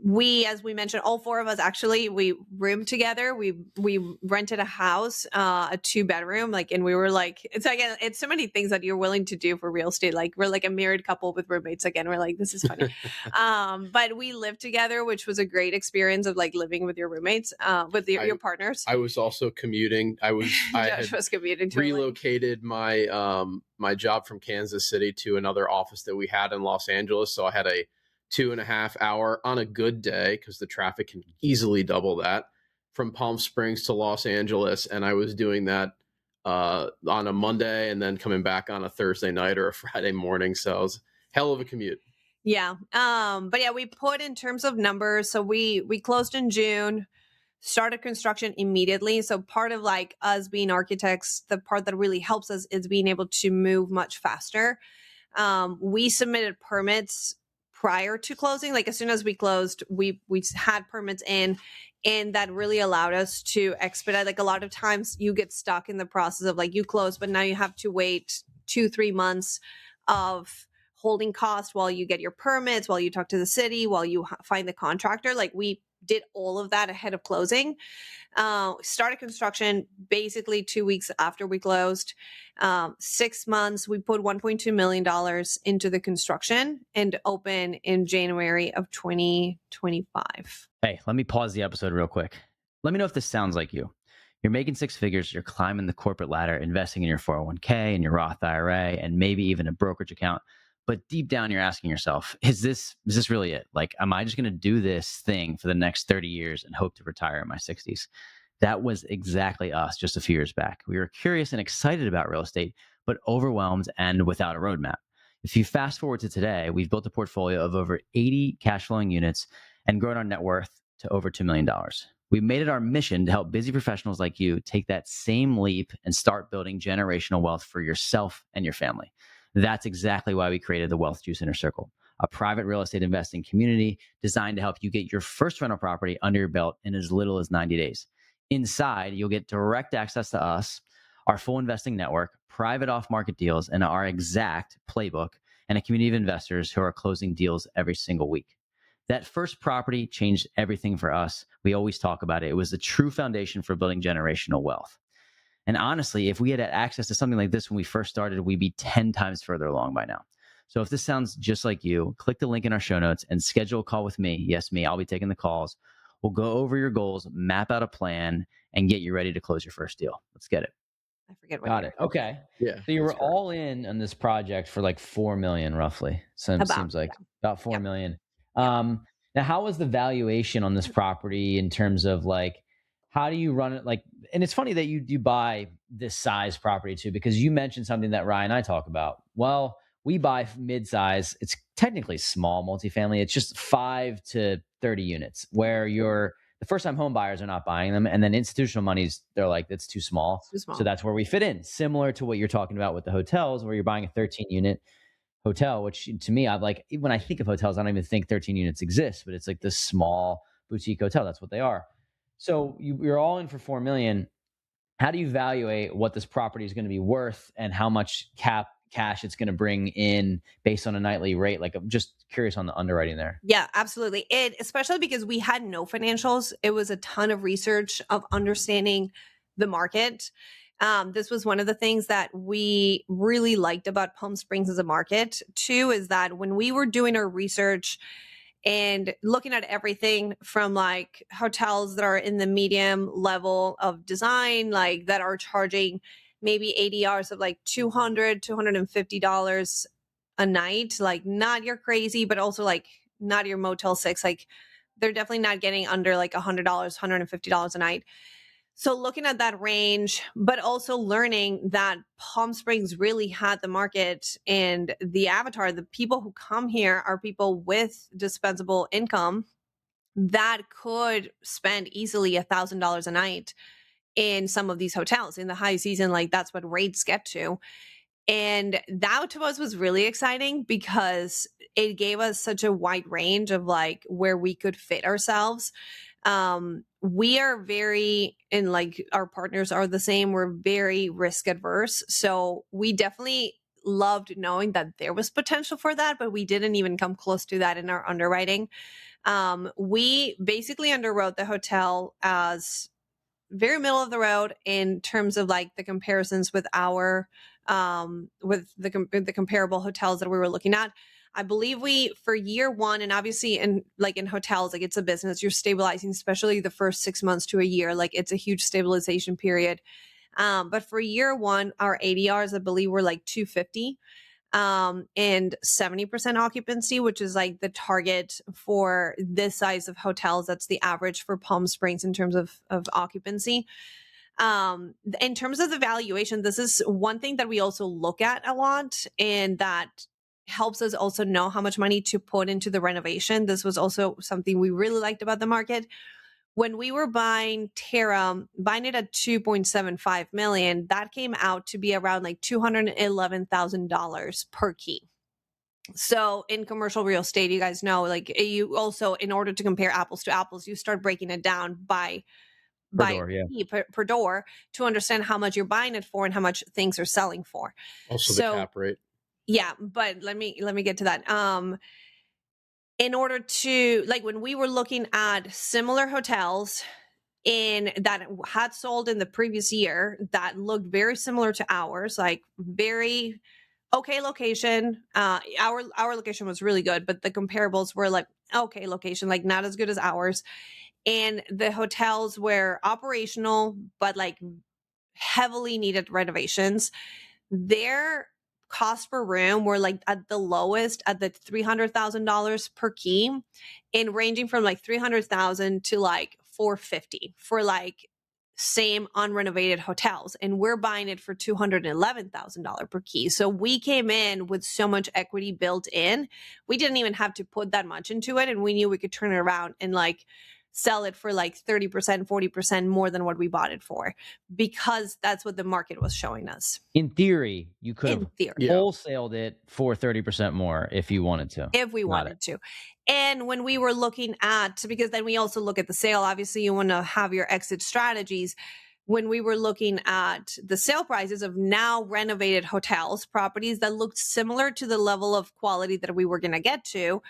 We, as we mentioned, all four of us actually, we roomed together. We rented a house, a 2-bedroom, like, and we were like, it's so many things that you're willing to do for real estate. Like we're like a married couple with roommates. Again, we're like, this is funny. But we lived together, which was a great experience of like living with your roommates, with your partners. I was also commuting. Josh was commuting to relocated my job from Kansas City to another office that we had in Los Angeles. So I had a 2.5 hour on a good day, because the traffic can easily double that, from Palm Springs to Los Angeles. And I was doing that on a Monday and then coming back on a Thursday night or a Friday morning. So it was hell of a commute. Yeah. But yeah, we put in terms of numbers. So we closed in June, started construction immediately. So part of like us being architects, the part that really helps us is being able to move much faster. We submitted permits prior to closing. Like as soon as we closed, we had permits in, and that really allowed us to expedite. Like a lot of times you get stuck in the process of like you close, but now you have to wait 2-3 months of holding costs while you get your permits, while you talk to the city, while you find the contractor. Like we did all of that ahead of closing. Started construction basically 2 weeks after we closed. 6 months, we put $1.2 million into the construction and open in January of 2025. Hey, let me pause the episode real quick. Let me know if this sounds like you. You're making 6 figures, you're climbing the corporate ladder, investing in your 401k and your Roth IRA, and maybe even a brokerage account. But deep down, you're asking yourself, is this really it? Like, am I just going to do this thing for the next 30 years and hope to retire in my 60s? That was exactly us just a few years back. We were curious and excited about real estate, but overwhelmed and without a roadmap. If you fast forward to today, we've built a portfolio of over 80 cash flowing units and grown our net worth to over $2 million. We made it our mission to help busy professionals like you take that same leap and start building generational wealth for yourself and your family. That's exactly why we created the Wealth Juice Inner Circle, a private real estate investing community designed to help you get your first rental property under your belt in as little as 90 days. Inside, you'll get direct access to us, our full investing network, private off-market deals, and our exact playbook, and a community of investors who are closing deals every single week. That first property changed everything for us. We always talk about it. It was the true foundation for building generational wealth. And honestly, if we had access to something like this when we first started, we'd be 10 times further along by now. So if this sounds just like you, click the link in our show notes and schedule a call with me. Yes, me. I'll be taking the calls. We'll go over your goals, map out a plan, and get you ready to close your first deal. Let's get it. I forget what. Got it. Okay. Yeah. So you were all in on this project for like 4 million roughly. So it seems like about 4 million. Now, how was the valuation on this property in terms of like, how do you run it? Like, and it's funny that you buy this size property too, because you mentioned something that Ryan and I talk about. Well, we buy mid-size. It's technically small multifamily. It's just 5 to 30 units where the first-time home buyers are not buying them. And then institutional monies, they're like, that's too small. So that's where we fit in. Similar to what you're talking about with the hotels, where you're buying a 13-unit hotel, which to me, I'm like, when I think of hotels, I don't even think 13 units exist, but it's like this small boutique hotel. That's what they are. So you're all in for 4 million. How do you evaluate what this property is going to be worth and how much cash it's going to bring in based on a nightly rate? Like, I'm just curious on the underwriting there. Yeah, absolutely. Especially because we had no financials. It was a ton of research of understanding the market. This was one of the things that we really liked about Palm Springs as a market too, is that when we were doing our research and looking at everything from like hotels that are in the medium level of design, like that are charging maybe ADRs of like $200, $250 a night, like not your crazy, but also like not your Motel 6. Like they're definitely not getting under like $100, $150 a night. So looking at that range, but also learning that Palm Springs really had the market and the avatar, the people who come here are people with dispensable income that could spend easily $1,000 a night in some of these hotels in the high season. Like that's what rates get to. And that to us was really exciting because it gave us such a wide range of like where we could fit ourselves. We are very, and like our partners are the same, we're very risk adverse. So we definitely loved knowing that there was potential for that, but we didn't even come close to that in our underwriting. We basically underwrote the hotel as very middle of the road in terms of like the comparisons with our with the comparable hotels that we were looking at. I believe we, for year one, and obviously in hotels, like it's a business, you're stabilizing, especially the first 6 months to a year, like it's a huge stabilization period. But for year one, our ADRs, I believe, were like 250 and 70% occupancy, which is like the target for this size of hotels. That's the average for Palm Springs in terms of occupancy. In terms of the valuation, this is one thing that we also look at a lot, and that helps us also know how much money to put into the renovation. This was also something we really liked about the market. When we were buying Terra, buying it at 2.75 million, that came out to be around like $211,000 per key. So in commercial real estate, you guys know, like you also, in order to compare apples to apples, you start breaking it down by per door to understand how much you're buying it for and how much things are selling for. Also the cap rate. Yeah, but let me get to that. In order to, like, when we were looking at similar hotels in that had sold in the previous year that looked very similar to ours, like very okay location. Our location was really good, but the comparables were like okay location, like not as good as ours. And the hotels were operational, but like heavily needed renovations. Their cost per room were like at the lowest at the $300,000 per key, and ranging from like 300,000 to like 450 for like same unrenovated hotels. And we're buying it for $211,000 per key. So we came in with so much equity built in. We didn't even have to put that much into it. And we knew we could turn it around in like sell it for like 30%, 40% more than what we bought it for, because that's what the market was showing us. In theory, you could In have theory. Yeah. wholesaled it for 30% more if you wanted to. If we Got wanted to. And when we were looking at, because then we also look at the sale, obviously you want to have your exit strategies. When we were looking at the sale prices of now renovated hotels, properties that looked similar to the level of quality that we were going to get to,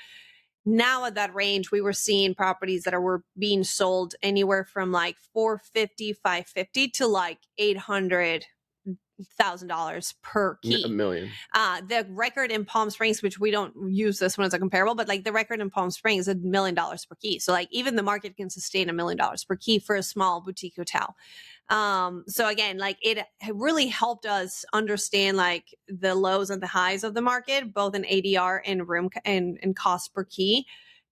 now at that range, we were seeing properties that were being sold anywhere from like 450, 550 to like $800,000 per key. $1 million. The record in Palm Springs, which we don't use this one as a comparable, but like the record in Palm Springs is $1 million per key. So like even the market can sustain $1 million per key for a small boutique hotel. So again, like it really helped us understand like the lows and the highs of the market, both in ADR and room and cost per key,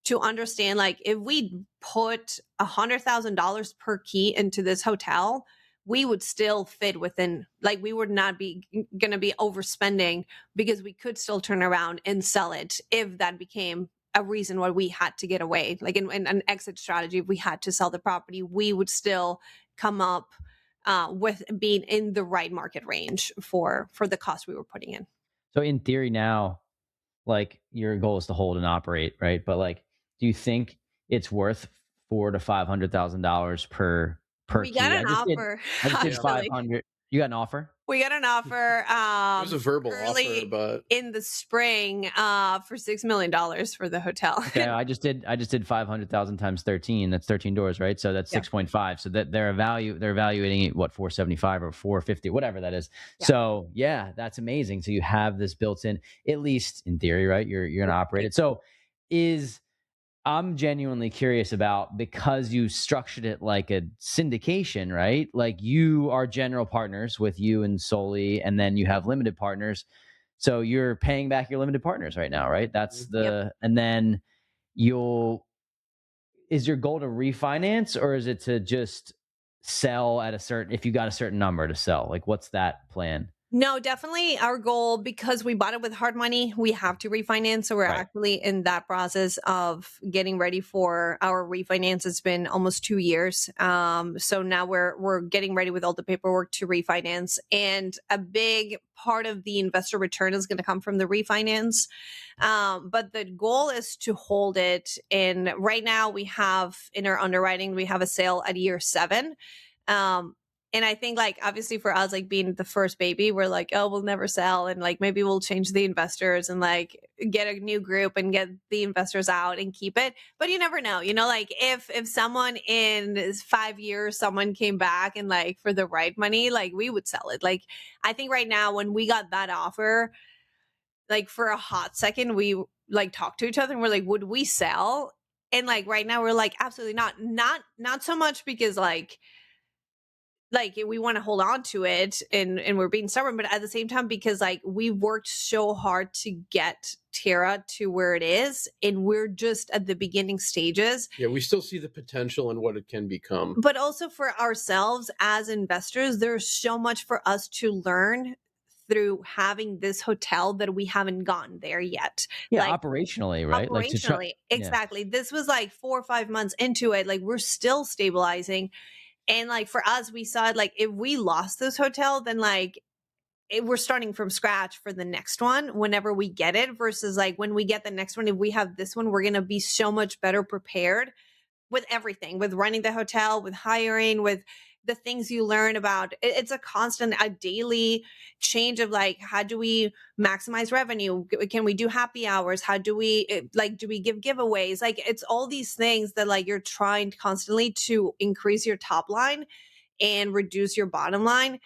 to understand like if we put $100,000 per key into this hotel, we would still fit within, like we would not be going to be overspending, because we could still turn around and sell it if that became a reason why we had to get away, like in an exit strategy. If we had to sell the property, we would still come up with being in the right market range for the cost we were putting in. So in theory now, like your goal is to hold and operate, right? But like, do you think it's worth $400,000 to $500,000 per We key? got an offer. I just did actually. 500. You got an offer? We got an offer. It was a verbal early offer, but in the spring for $6 million for the hotel. Okay, I just did 500,000 times 13. That's 13 doors, right? So that's Yeah. 6.5. So that they're evaluating it, what, 475 or 450, whatever that is. Yeah. So yeah, that's amazing. So you have this built in, at least in theory, right? You're gonna operate it. So I'm genuinely curious about, because you structured it like a syndication, right? Like you are general partners with you and Soli, and then you have limited partners. So you're paying back your limited partners right now, right? That's and then is your goal to refinance, or is it to just sell at if you got a certain number to sell? Like what's that plan? No, definitely our goal, because we bought it with hard money, we have to refinance. So we're Right. actually in that process of getting ready for our refinance. It's been almost 2 years. So now we're getting ready with all the paperwork to refinance. And a big part of the investor return is going to come from the refinance. But the goal is to hold it. And right now we have in our underwriting, we have a sale at year 7. And I think like, obviously for us, like being the first baby, we're like, oh, we'll never sell. And like, maybe we'll change the investors and like get a new group and get the investors out and keep it. But you never know, like if someone in 5 years, someone came back and like for the right money, like we would sell it. Like, I think right now when we got that offer, like for a hot second, we like talked to each other and we're like, would we sell? And like, right now we're like, absolutely not so much because like we want to hold on to it and we're being stubborn, but at the same time, because like we worked so hard to get Terra to where it is, and we're just at the beginning stages. Yeah, we still see the potential in what it can become. But also for ourselves as investors, there's so much for us to learn through having this hotel that we haven't gotten there yet. Yeah, like, operationally, right? Operationally, exactly. This was like 4 or 5 months into it. Like we're still stabilizing. And like for us, we saw it like if we lost this hotel, then like we're starting from scratch for the next one whenever we get it, versus like when we get the next one, if we have this one, we're going to be so much better prepared with everything, with running the hotel, with hiring, with the things you learn about. It's a constant, a daily change of like, how do we maximize revenue? Can we do happy hours? How do we do we give giveaways? Like it's all these things that like you're trying constantly to increase your top line and reduce your bottom line.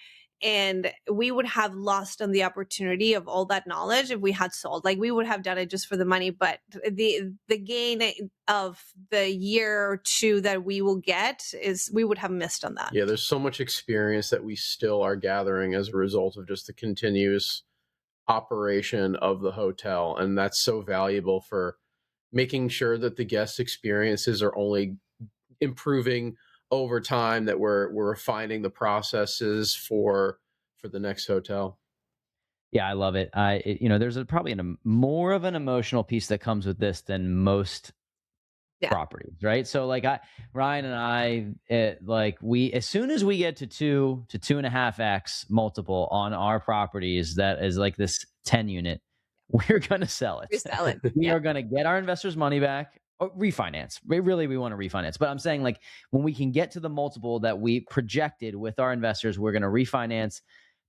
And we would have lost on the opportunity of all that knowledge if we had sold. Like we would have done it just for the money, but the gain of the year or 2 that we will get is we would have missed on that. Yeah, there's so much experience that we still are gathering as a result of just the continuous operation of the hotel. And that's so valuable for making sure that the guest experiences are only improving over time, that we're refining the processes for the next hotel. Yeah, I love it. There's probably more of an emotional piece that comes with this than most properties, right? So like Ryan and I, like as soon as we get to 2.5x multiple on our properties, that is like this 10 unit, we're going to sell it. Resell it. We Yeah. are going to get our investors' money back. Or refinance. We want to refinance. But I'm saying, like, when we can get to the multiple that we projected with our investors, we're going to refinance.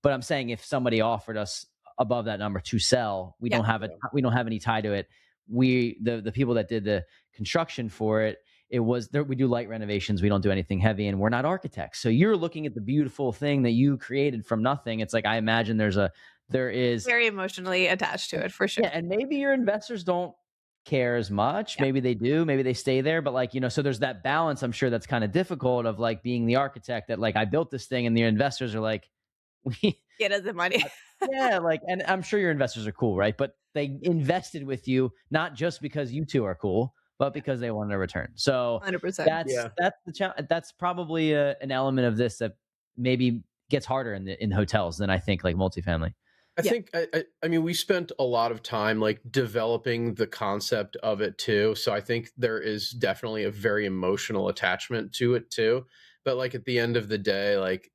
But I'm saying if somebody offered us above that number to sell, we don't have any tie to it. The people that did the construction for it, we do light renovations. We don't do anything heavy, and we're not architects. So you're looking at the beautiful thing that you created from nothing. It's like, I imagine there is very emotionally attached to it, for sure. Yeah, and maybe your investors don't care as much. Maybe they do. Maybe they stay there. But like, so there's that balance. I'm sure that's kind of difficult of like being the architect that like, I built this thing, and the investors are like, get us the money. Yeah, like, and I'm sure your investors are cool, right? But they invested with you not just because you two are cool, but because they wanted a return. So 100%. That's the challenge. That's probably an element of this that maybe gets harder in hotels than I think like multifamily. I think, I mean, we spent a lot of time like developing the concept of it too. So I think there is definitely a very emotional attachment to it too. But like at the end of the day, like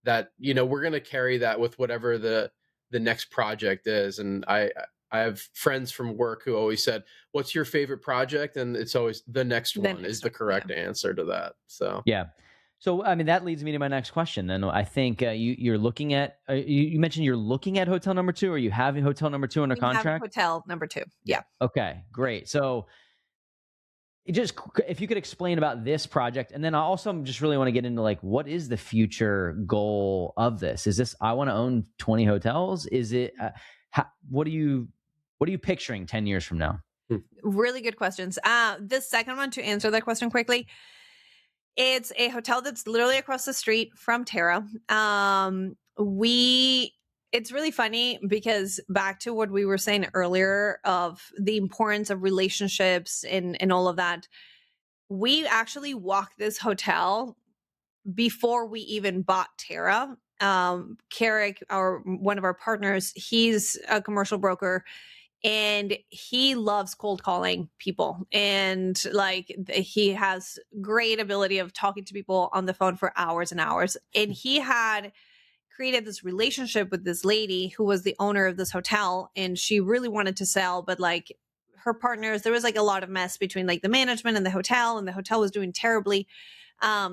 that, we're going to carry that with whatever the next project is. And I have friends from work who always said, what's your favorite project? And it's always the next one is the correct answer to that. So, yeah. So, I mean, that leads me to my next question. Then I think you're looking at, you mentioned you're looking at hotel number 2, or you have hotel number 2 under contract? Hotel number 2. Yeah. Okay, great. So if you could explain about this project, and then I also just really want to get into like, what is the future goal of this? Is this, I want to own 20 hotels? Is it, what are you picturing 10 years from now? Really good questions. The second one, to answer that question quickly, it's a hotel that's literally across the street from Terra. It's really funny because back to what we were saying earlier of the importance of relationships and all of that, we actually walked this hotel before we even bought Terra. Carrick, one of our partners, he's a commercial broker, and he loves cold calling people, and like he has great ability of talking to people on the phone for hours and hours. And he had created this relationship with this lady who was the owner of this hotel, and she really wanted to sell, but like her partners, there was like a lot of mess between like the management and the hotel was doing terribly.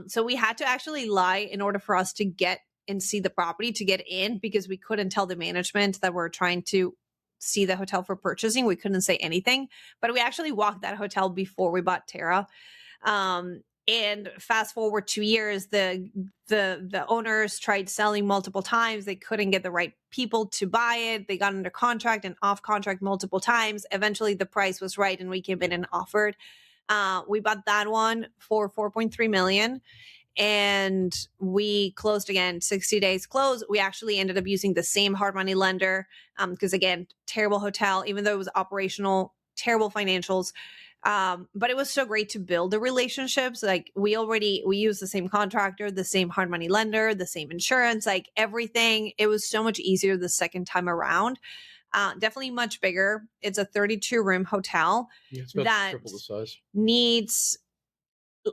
So we had to actually lie in order for us to get and see the property, to get in, because we couldn't tell the management that we're trying to see the hotel for purchasing. We couldn't say anything, but we actually walked that hotel before we bought Terra. And fast forward 2 years, the owners tried selling multiple times. They couldn't get the right people to buy it. They got under contract and off contract multiple times. Eventually the price was right, and we came in and offered. We bought that one for $4.3 million. And we closed again, 60 days close. We actually ended up using the same hard money lender, because again, terrible hotel, even though it was operational, terrible financials. But it was so great to build the relationships. Like we used the same contractor, the same hard money lender, the same insurance, like everything. It was so much easier the second time around. Definitely much bigger. It's a 32-room hotel that triple the size. Needs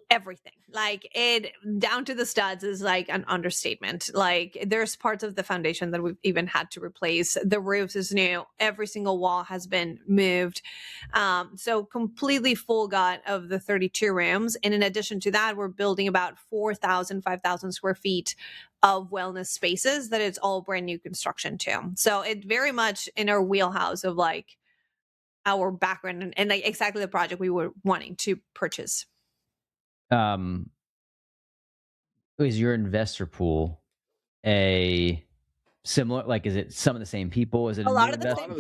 everything, like it down to the studs is like an understatement. Like there's parts of the foundation that we've even had to replace. The roof is new. Every single wall has been moved. So completely full gut of the 32 rooms. And in addition to that, we're building about 5,000 square feet of wellness spaces that it's all brand new construction too. So it very much in our wheelhouse of like our background and like exactly the project we were wanting to purchase. Is your investor pool a similar, like, is it some of the same people? Is it a lot of the same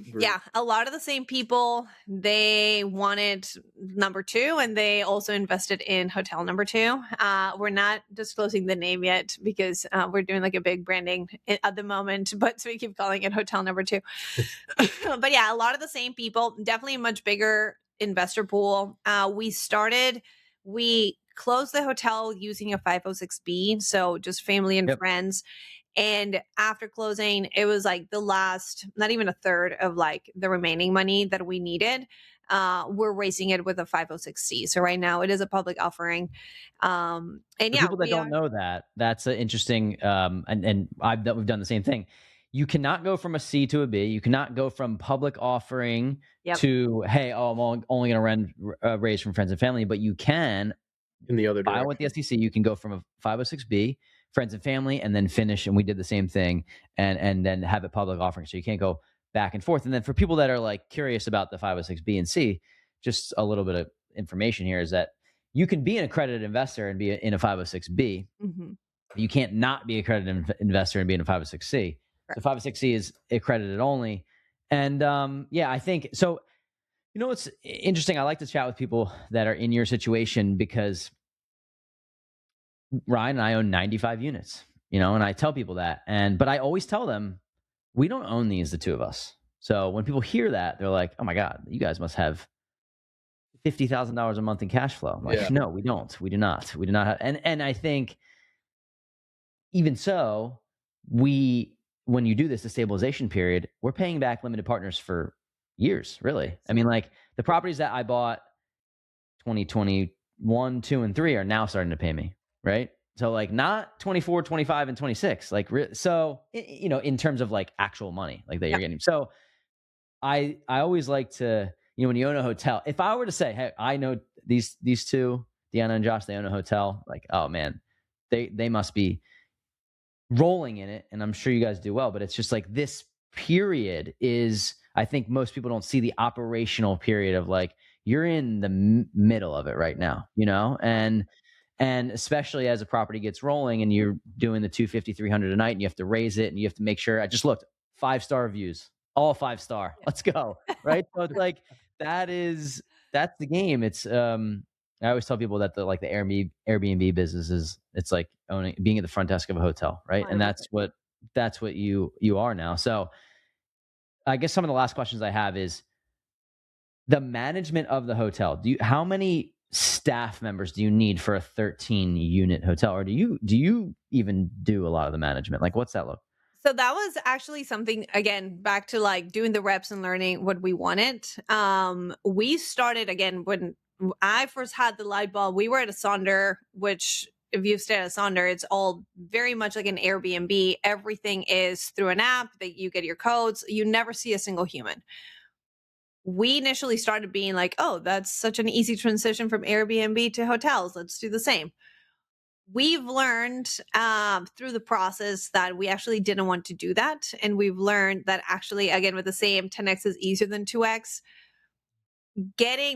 people? Yeah, a lot of the same people. They wanted number 2, and they also invested in hotel number 2. We're not disclosing the name yet because we're doing like a big branding at the moment, but so we keep calling it hotel number 2. But yeah, a lot of the same people, definitely a much bigger investor pool. We closed the hotel using a 506B, so just family and friends. And after closing, it was like the last, not even a third of like the remaining money that we needed. We're raising it with a 506c. So right now it is a public offering. And For yeah, people that don't know that, that's an interesting, we've done the same thing. You cannot go from a C to a B. You cannot go from public offering Yep. to, hey, I'm only going to raise from friends and family, but you can in the other file direction. with the SEC. You can go from a 506B, friends and family, and then finish. And we did the same thing, and then have a public offering. So you can't go back and forth. And then for people that are like curious about the 506B and C, just a little bit of information here is that you can be an accredited investor and be in a 506B. Mm-hmm. You can't not be an accredited investor and be in a 506C. So 506C is accredited only. And I think so. You know, it's interesting. I like to chat with people that are in your situation because Ryan and I own 95 units, and I tell people that. But I always tell them, we don't own these, the two of us. So when people hear that, they're like, oh my God, you guys must have $50,000 a month in cash flow. I'm like, no, we don't. We do not. We do not have. And I think even so, when you do this, the stabilization period, we're paying back limited partners for years, really. I mean, like the properties that I bought 2021, 2, and 3 are now starting to pay me, right? So like not 24, 25, and 26, like, so, in terms of like actual money, like that you're getting. So I always like to, when you own a hotel, if I were to say, hey, I know these two, Deanna and Josh, they own a hotel, like, oh man, they must be rolling in it. And I'm sure you guys do well, but it's just like this period is, I think most people don't see the operational period of like, you're in the middle of it right now, and especially as a property gets rolling and you're doing the 250, 300 a night and you have to raise it and you have to make sure, I just looked, 5-star reviews, all 5-star, let's go. Right. So it's like, that's the game. It's, I always tell people that the Airbnb business is, it's like being at the front desk of a hotel. Right. 100%. And that's what you are now. So I guess some of the last questions I have is the management of the hotel. How many staff members do you need for a 13 unit hotel? Or do you even do a lot of the management? Like, what's that look? So that was actually something, again, back to like doing the reps and learning what we wanted. We started, again, when I first had the light bulb, we were at a Sonder, which if you've stayed at a Sonder, it's all very much like an Airbnb. Everything is through an app that you get your codes. You never see a single human. We initially started being like, oh, that's such an easy transition from Airbnb to hotels. Let's do the same. We've learned through the process that we actually didn't want to do that. And we've learned that actually, again, with the same 10X is easier than 2X.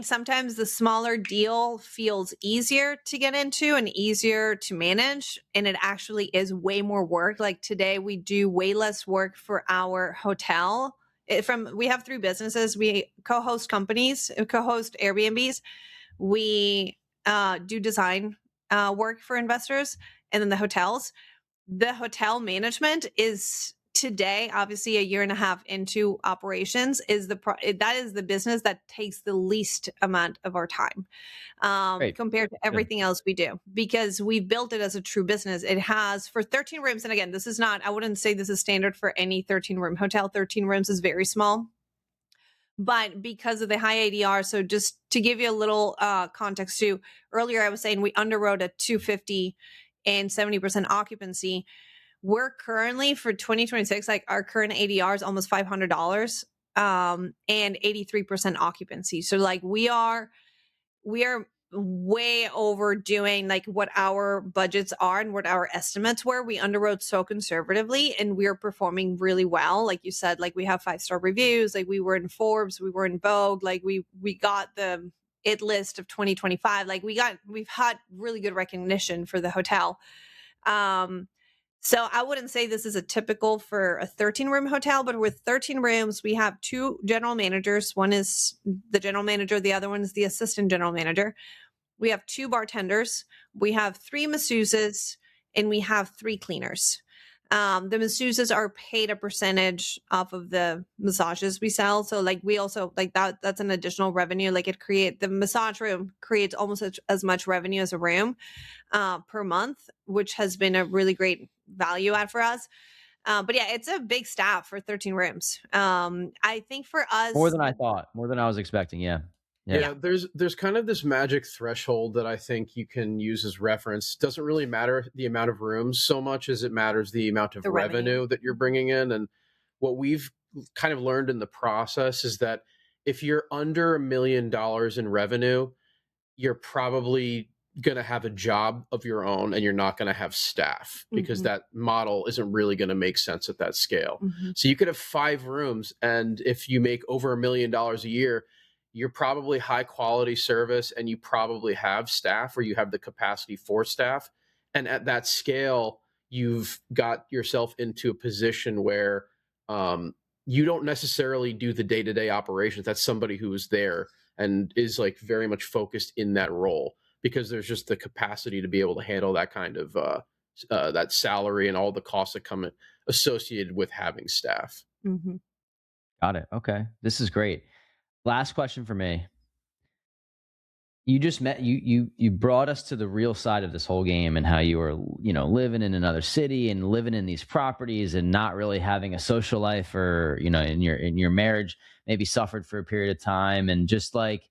Sometimes the smaller deal feels easier to get into and easier to manage. And it actually is way more work. Like today, we do way less work for our hotel. We have 3 businesses. We co-host companies, co-host Airbnbs. We do design work for investors, and then the hotels. The hotel management is today, obviously a year and a half into operations, that is the business that takes the least amount of our time compared to everything else we do, because we've built it as a true business. It has for 13 rooms. And again, I wouldn't say this is standard for any 13 room hotel. 13 rooms is very small. But because of the high ADR, so just to give you a little context too, earlier I was saying we underwrote at 250 and 70% occupancy. We're currently for 2026, like our current ADR is almost $500 and 83% occupancy. So like we are way overdoing like what our budgets are and what our estimates were. We underwrote so conservatively and we're performing really well. Like you said, like we have 5-star reviews, like we were in Forbes, we were in Vogue, like we got the IT list of 2025. Like we've had really good recognition for the hotel. So I wouldn't say this is a typical for a 13-room hotel, but with 13 rooms, we have 2 general managers. One is the general manager. The other one is the assistant general manager. We have 2 bartenders. We have 3 masseuses, and we have 3 cleaners. The masseuses are paid a percentage off of the massages we sell. So like we also like that's an additional revenue. Like the massage room creates almost as much revenue as a room per month, which has been a really great value add for us. But yeah, it's a big staff for 13 rooms. I think for us, More than I thought, more than I was expecting. Yeah. Yeah, there's kind of this magic threshold that I think you can use as reference. Doesn't really matter the amount of rooms so much as it matters the amount of The revenue. revenue that you're bringing in. And what we've kind of learned in the process is that if you're under $1 million in revenue, you're probably going to have a job of your own and you're not going to have staff because that model isn't really going to make sense at that scale. So you could have 5 rooms, and if you make over $1 million a year, you're probably high quality service and you probably have staff, or you have the capacity for staff. And at that scale, you've got yourself into a position where you don't necessarily do the day-to-day operations. That's somebody who is there and is like very much focused in that role, because there's just the capacity to be able to handle that kind of that salary and all the costs that come associated with having staff. Got it. Okay. This is great. Last question for me. You just you brought us to the real side of this whole game, and how you were, living in another city and living in these properties and not really having a social life, or, in your marriage, maybe suffered for a period of time, and just like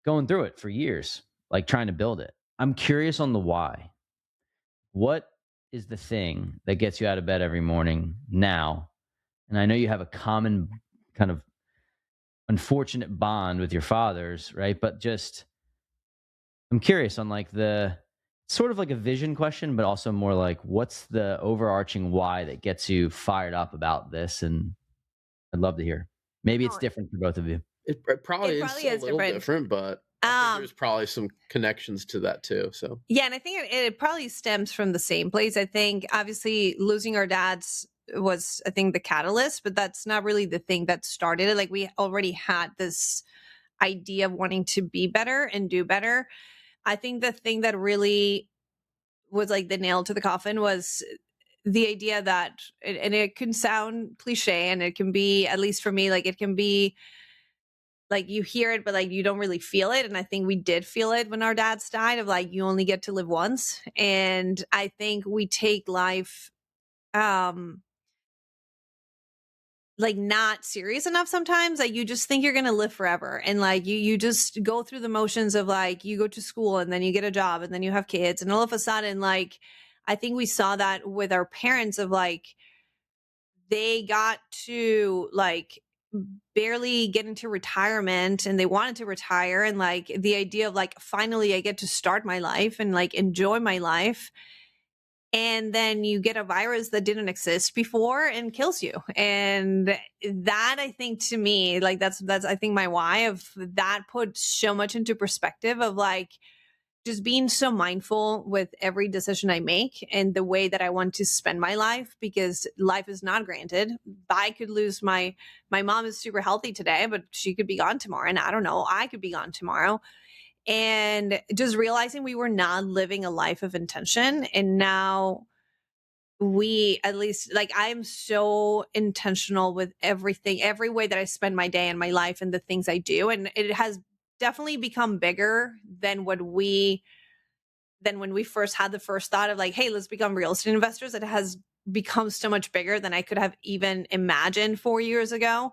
going through it for years, like trying to build it. I'm curious on the why. What is the thing that gets you out of bed every morning now? And I know you have a common kind of unfortunate bond with your fathers, right? But just, I'm curious on like the sort of like a vision question, but also more like, what's the overarching why that gets you fired up about this? And I'd love to hear. Maybe it's different for both of you. It probably is a little different, but I think there's probably some connections to that too. So yeah, and I think it probably stems from the same place. I think obviously losing our dads was, I think, the catalyst, but that's not really the thing that started it. Like we already had this idea of wanting to be better and do better. I think the thing that really was like the nail to the coffin was the idea that, and it can sound cliche, and it can be, at least for me, like it can be like you hear it, but like you don't really feel it. And I think we did feel it when our dads died, of like, you only get to live once. And I think we take life like not serious enough sometimes. Like you just think you're gonna live forever, and like you just go through the motions of like, you go to school and then you get a job and then you have kids, and all of a sudden, like I think we saw that with our parents, of like they got to like barely get into retirement and they wanted to retire, and like the idea of like, finally I get to start my life and like enjoy my life, and then you get a virus that didn't exist before and kills you. And that, I think, to me, like that's I think my why of that put so much into perspective of like just being so mindful with every decision I make and the way that I want to spend my life, because life is not granted. I could lose my mom is super healthy today, but she could be gone tomorrow, and I don't know, I could be gone tomorrow. And just realizing we were not living a life of intention. And now we, at least, like I'm so intentional with everything, every way that I spend my day and my life and the things I do. And it has definitely become bigger than when we first had the first thought of like, hey, let's become real estate investors. It has become so much bigger than I could have even imagined 4 years ago.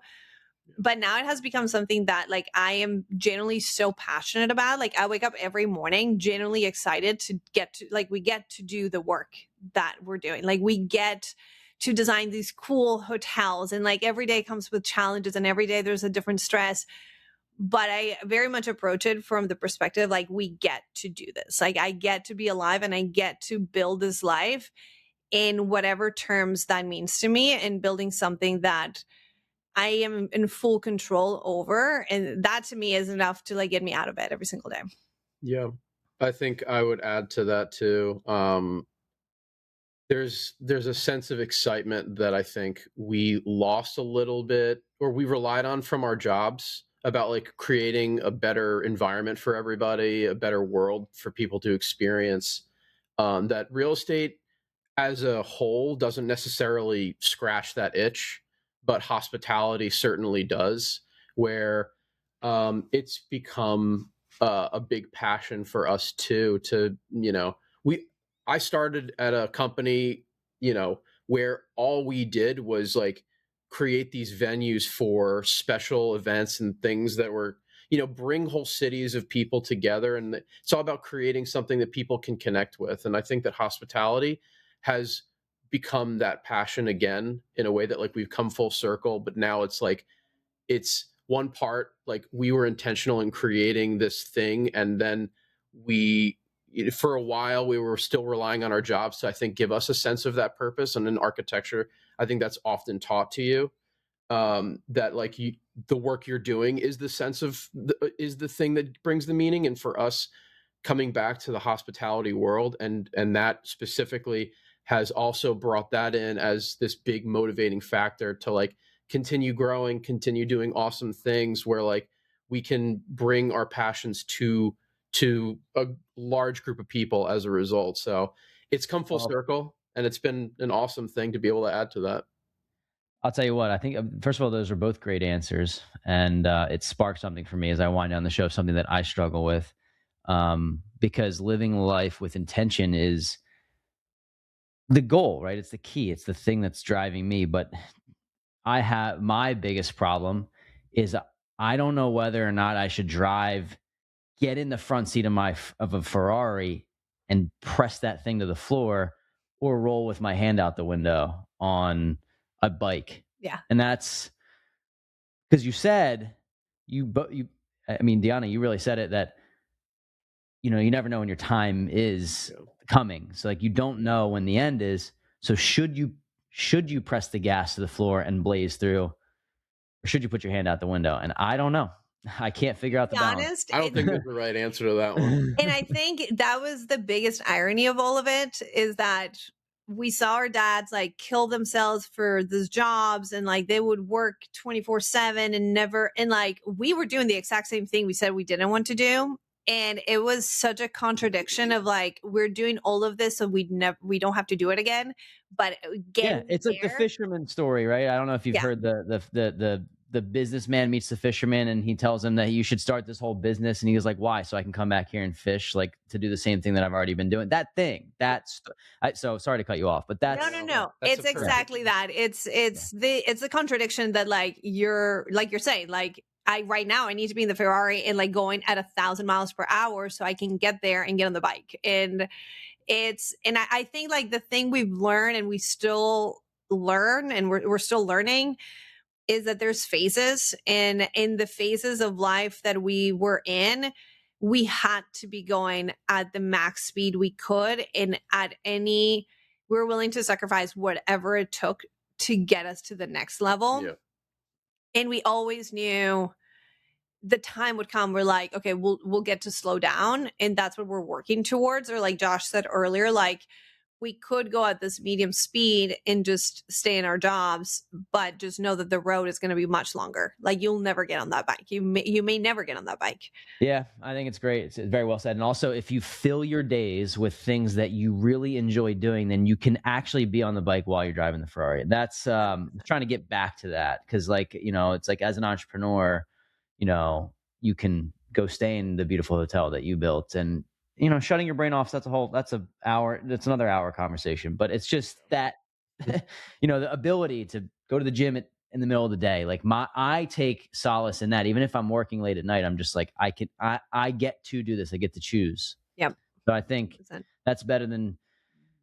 But now it has become something that like I am genuinely so passionate about. Like I wake up every morning genuinely excited to get to, like, we get to do the work that we're doing. Like we get to design these cool hotels, and like every day comes with challenges and every day there's a different stress. But I very much approach it from the perspective, like we get to do this. Like I get to be alive and I get to build this life in whatever terms that means to me, and building something that I am in full control over. And that to me is enough to like get me out of bed every single day. Yeah, I think I would add to that too. There's a sense of excitement that I think we lost a little bit, or we relied on from our jobs, about like creating a better environment for everybody, a better world for people to experience. That real estate as a whole doesn't necessarily scratch that itch, but hospitality certainly does, where it's become a big passion for us too. To I started at a company, where all we did was like create these venues for special events and things that were bring whole cities of people together, and it's all about creating something that people can connect with. And I think that hospitality has become that passion again in a way that like we've come full circle, but now it's like it's one part like we were intentional in creating this thing, and then we for a while we were still relying on our jobs to, I think, give us a sense of that purpose. And in architecture, I think that's often taught to you, that like the work you're doing is the sense of is the thing that brings the meaning. And for us, coming back to the hospitality world, and that specifically has also brought that in as this big motivating factor to like continue growing, continue doing awesome things where like we can bring our passions to a large group of people as a result. So it's come full circle, and it's been an awesome thing to be able to add to that. I'll tell you what, I think, first of all, those are both great answers. And it sparked something for me as I wind down the show, something that I struggle with. Because living life with intention is the goal, right? It's the key. It's the thing that's driving me. But I have my biggest problem is I don't know whether or not I should get in the front seat of a Ferrari and press that thing to the floor, or roll with my hand out the window on a bike. Yeah. And that's because you said I mean, Deanna, you really said it, that you never know when your time is coming. So like you don't know when the end is. So should you press the gas to the floor and blaze through, or should you put your hand out the window? And I don't know. I can't figure out the balance. Honest, I don't think there's the right answer to that one. And I think that was the biggest irony of all of it, is that we saw our dads like kill themselves for those jobs, and like they would work 24/7 and like we were doing the exact same thing we said we didn't want to do. And it was such a contradiction of like, we're doing all of this so we don't have to do it again. But it's like the fisherman story, right? I don't know if you've heard the businessman meets the fisherman, and he tells him that you should start this whole business, and he was like, why? So I can come back here and fish, like to do the same thing that I've already been doing. So sorry to cut you off, but that's no. It's exactly that. It's the contradiction that like you're saying, like right now I need to be in the Ferrari and like going at 1,000 miles per hour so I can get there and get on the bike. And I think like the thing we've learned, and we still learn, and we're still learning, is that there's phases, and in the phases of life that we were in, we had to be going at the max speed we could, and we were willing to sacrifice whatever it took to get us to the next level. Yeah. And we always knew the time would come where like, okay, we'll get to slow down, and that's what we're working towards. Or like Josh said earlier, like we could go at this medium speed and just stay in our jobs, but just know that the road is going to be much longer. Like you'll never get on that bike. You may never get on that bike. Yeah, I think it's great. It's very well said. And also, if you fill your days with things that you really enjoy doing, then you can actually be on the bike while you're driving the Ferrari. That's trying to get back to that, because like, it's like as an entrepreneur, you can go stay in the beautiful hotel that you built, and shutting your brain off, that's another hour conversation. But it's just that, the ability to go to the gym in the middle of the day. Like I take solace in that. Even if I'm working late at night, I'm just like, I get to do this. I get to choose. Yep. So I think 100%. That's better than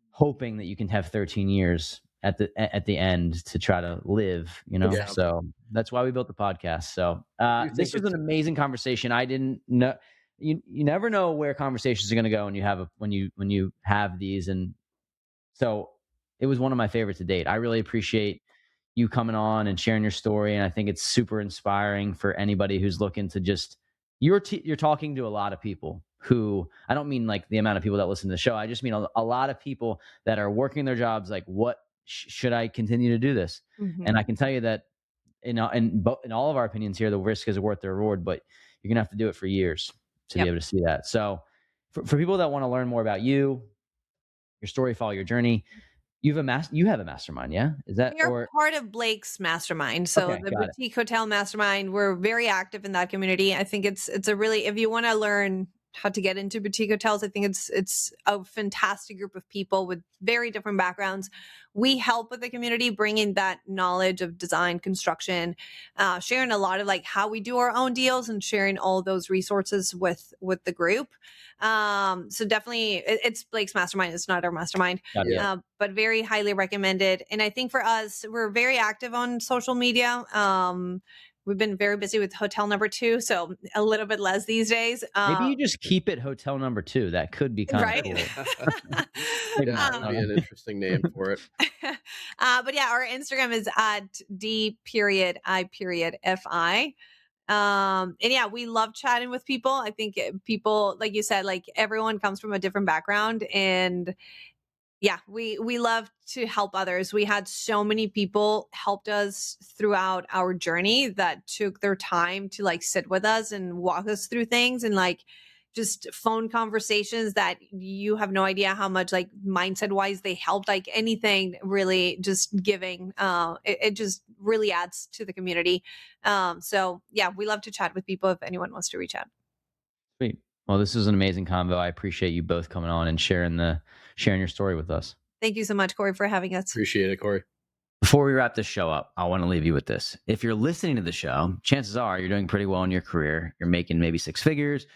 hoping that you can have 13 years at the end to try to live, Yeah. So that's why we built the podcast. So this was an amazing conversation. I didn't know. You never know where conversations are going to go when you have these. And so it was one of my favorites to date. I really appreciate you coming on and sharing your story. And I think it's super inspiring for anybody who's looking to just, you're talking to a lot of people who, I don't mean like the amount of people that listen to the show. I just mean a lot of people that are working their jobs. Like, what should I continue to do this? Mm-hmm. And I can tell you that in all of our opinions here, the risk is worth the reward, but you're going to have to do it for years to be able to see that. So for people that want to learn more about you, your story, follow your journey, You have a mastermind, yeah? Is that We are or part of Blake's mastermind. So okay, the got it. boutique hotel mastermind, we're very active in that community. I think it's a really, if you want to learn how to get into boutique hotels, I think it's a fantastic group of people with very different backgrounds. We help with the community, bringing that knowledge of design, construction, sharing a lot of like how we do our own deals and sharing all those resources with the group. So definitely it's Blake's mastermind. It's not our mastermind, Got it. Yeah. but very highly recommended. And I think for us, we're very active on social media. We've been very busy with hotel number 2, so a little bit less these days. Maybe you just keep it hotel number 2. That could be kind Right? of cool. Yeah, that would be an interesting name for it. But yeah, our Instagram is at D.I.Fi. And yeah, we love chatting with people. I think people, like you said, like everyone comes from a different background, and yeah, we love to help others. We had so many people helped us throughout our journey that took their time to like sit with us and walk us through things, and like just phone conversations that you have no idea how much like mindset wise they helped. Like anything really, just giving it just really adds to the community. So yeah, we love to chat with people if anyone wants to reach out. Sweet. Well, this is an amazing convo. I appreciate you both coming on and sharing your story with us. Thank you so much, Corey, for having us. Appreciate it, Corey. Before we wrap this show up, I want to leave you with this. If you're listening to the show, chances are you're doing pretty well in your career. You're making maybe 6 figures.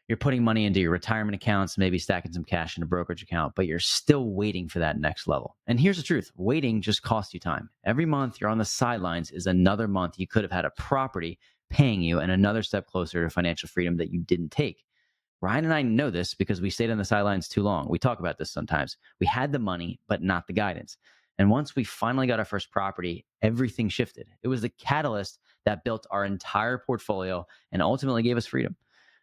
You're putting money into your retirement accounts, maybe stacking some cash in a brokerage account, but you're still waiting for that next level. And here's the truth. Waiting just costs you time. Every month you're on the sidelines is another month you could have had a property paying you and another step closer to financial freedom that you didn't take. Ryan and I know this because we stayed on the sidelines too long. We talk about this sometimes. We had the money, but not the guidance. And once we finally got our first property, everything shifted. It was the catalyst that built our entire portfolio and ultimately gave us freedom.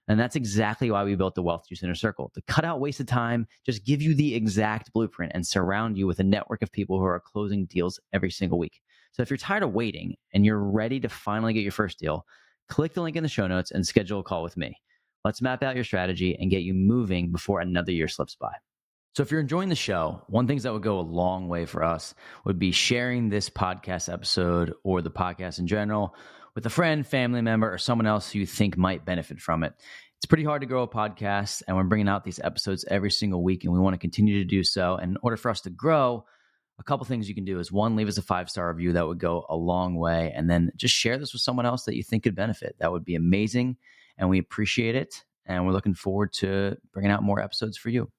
And that's exactly why we built the Wealth Juice Inner Circle, to cut out wasted time, just give you the exact blueprint and surround you with a network of people who are closing deals every single week. So if you're tired of waiting and you're ready to finally get your first deal, click the link in the show notes and schedule a call with me. Let's map out your strategy and get you moving before another year slips by. So if you're enjoying the show, one thing that would go a long way for us would be sharing this podcast episode or the podcast in general with a friend, family member, or someone else who you think might benefit from it. It's pretty hard to grow a podcast, and we're bringing out these episodes every single week, and we want to continue to do so. And in order for us to grow, a couple things you can do is, one, leave us a 5-star review. That would go a long way. And then just share this with someone else that you think could benefit. That would be amazing. And we appreciate it. And we're looking forward to bringing out more episodes for you.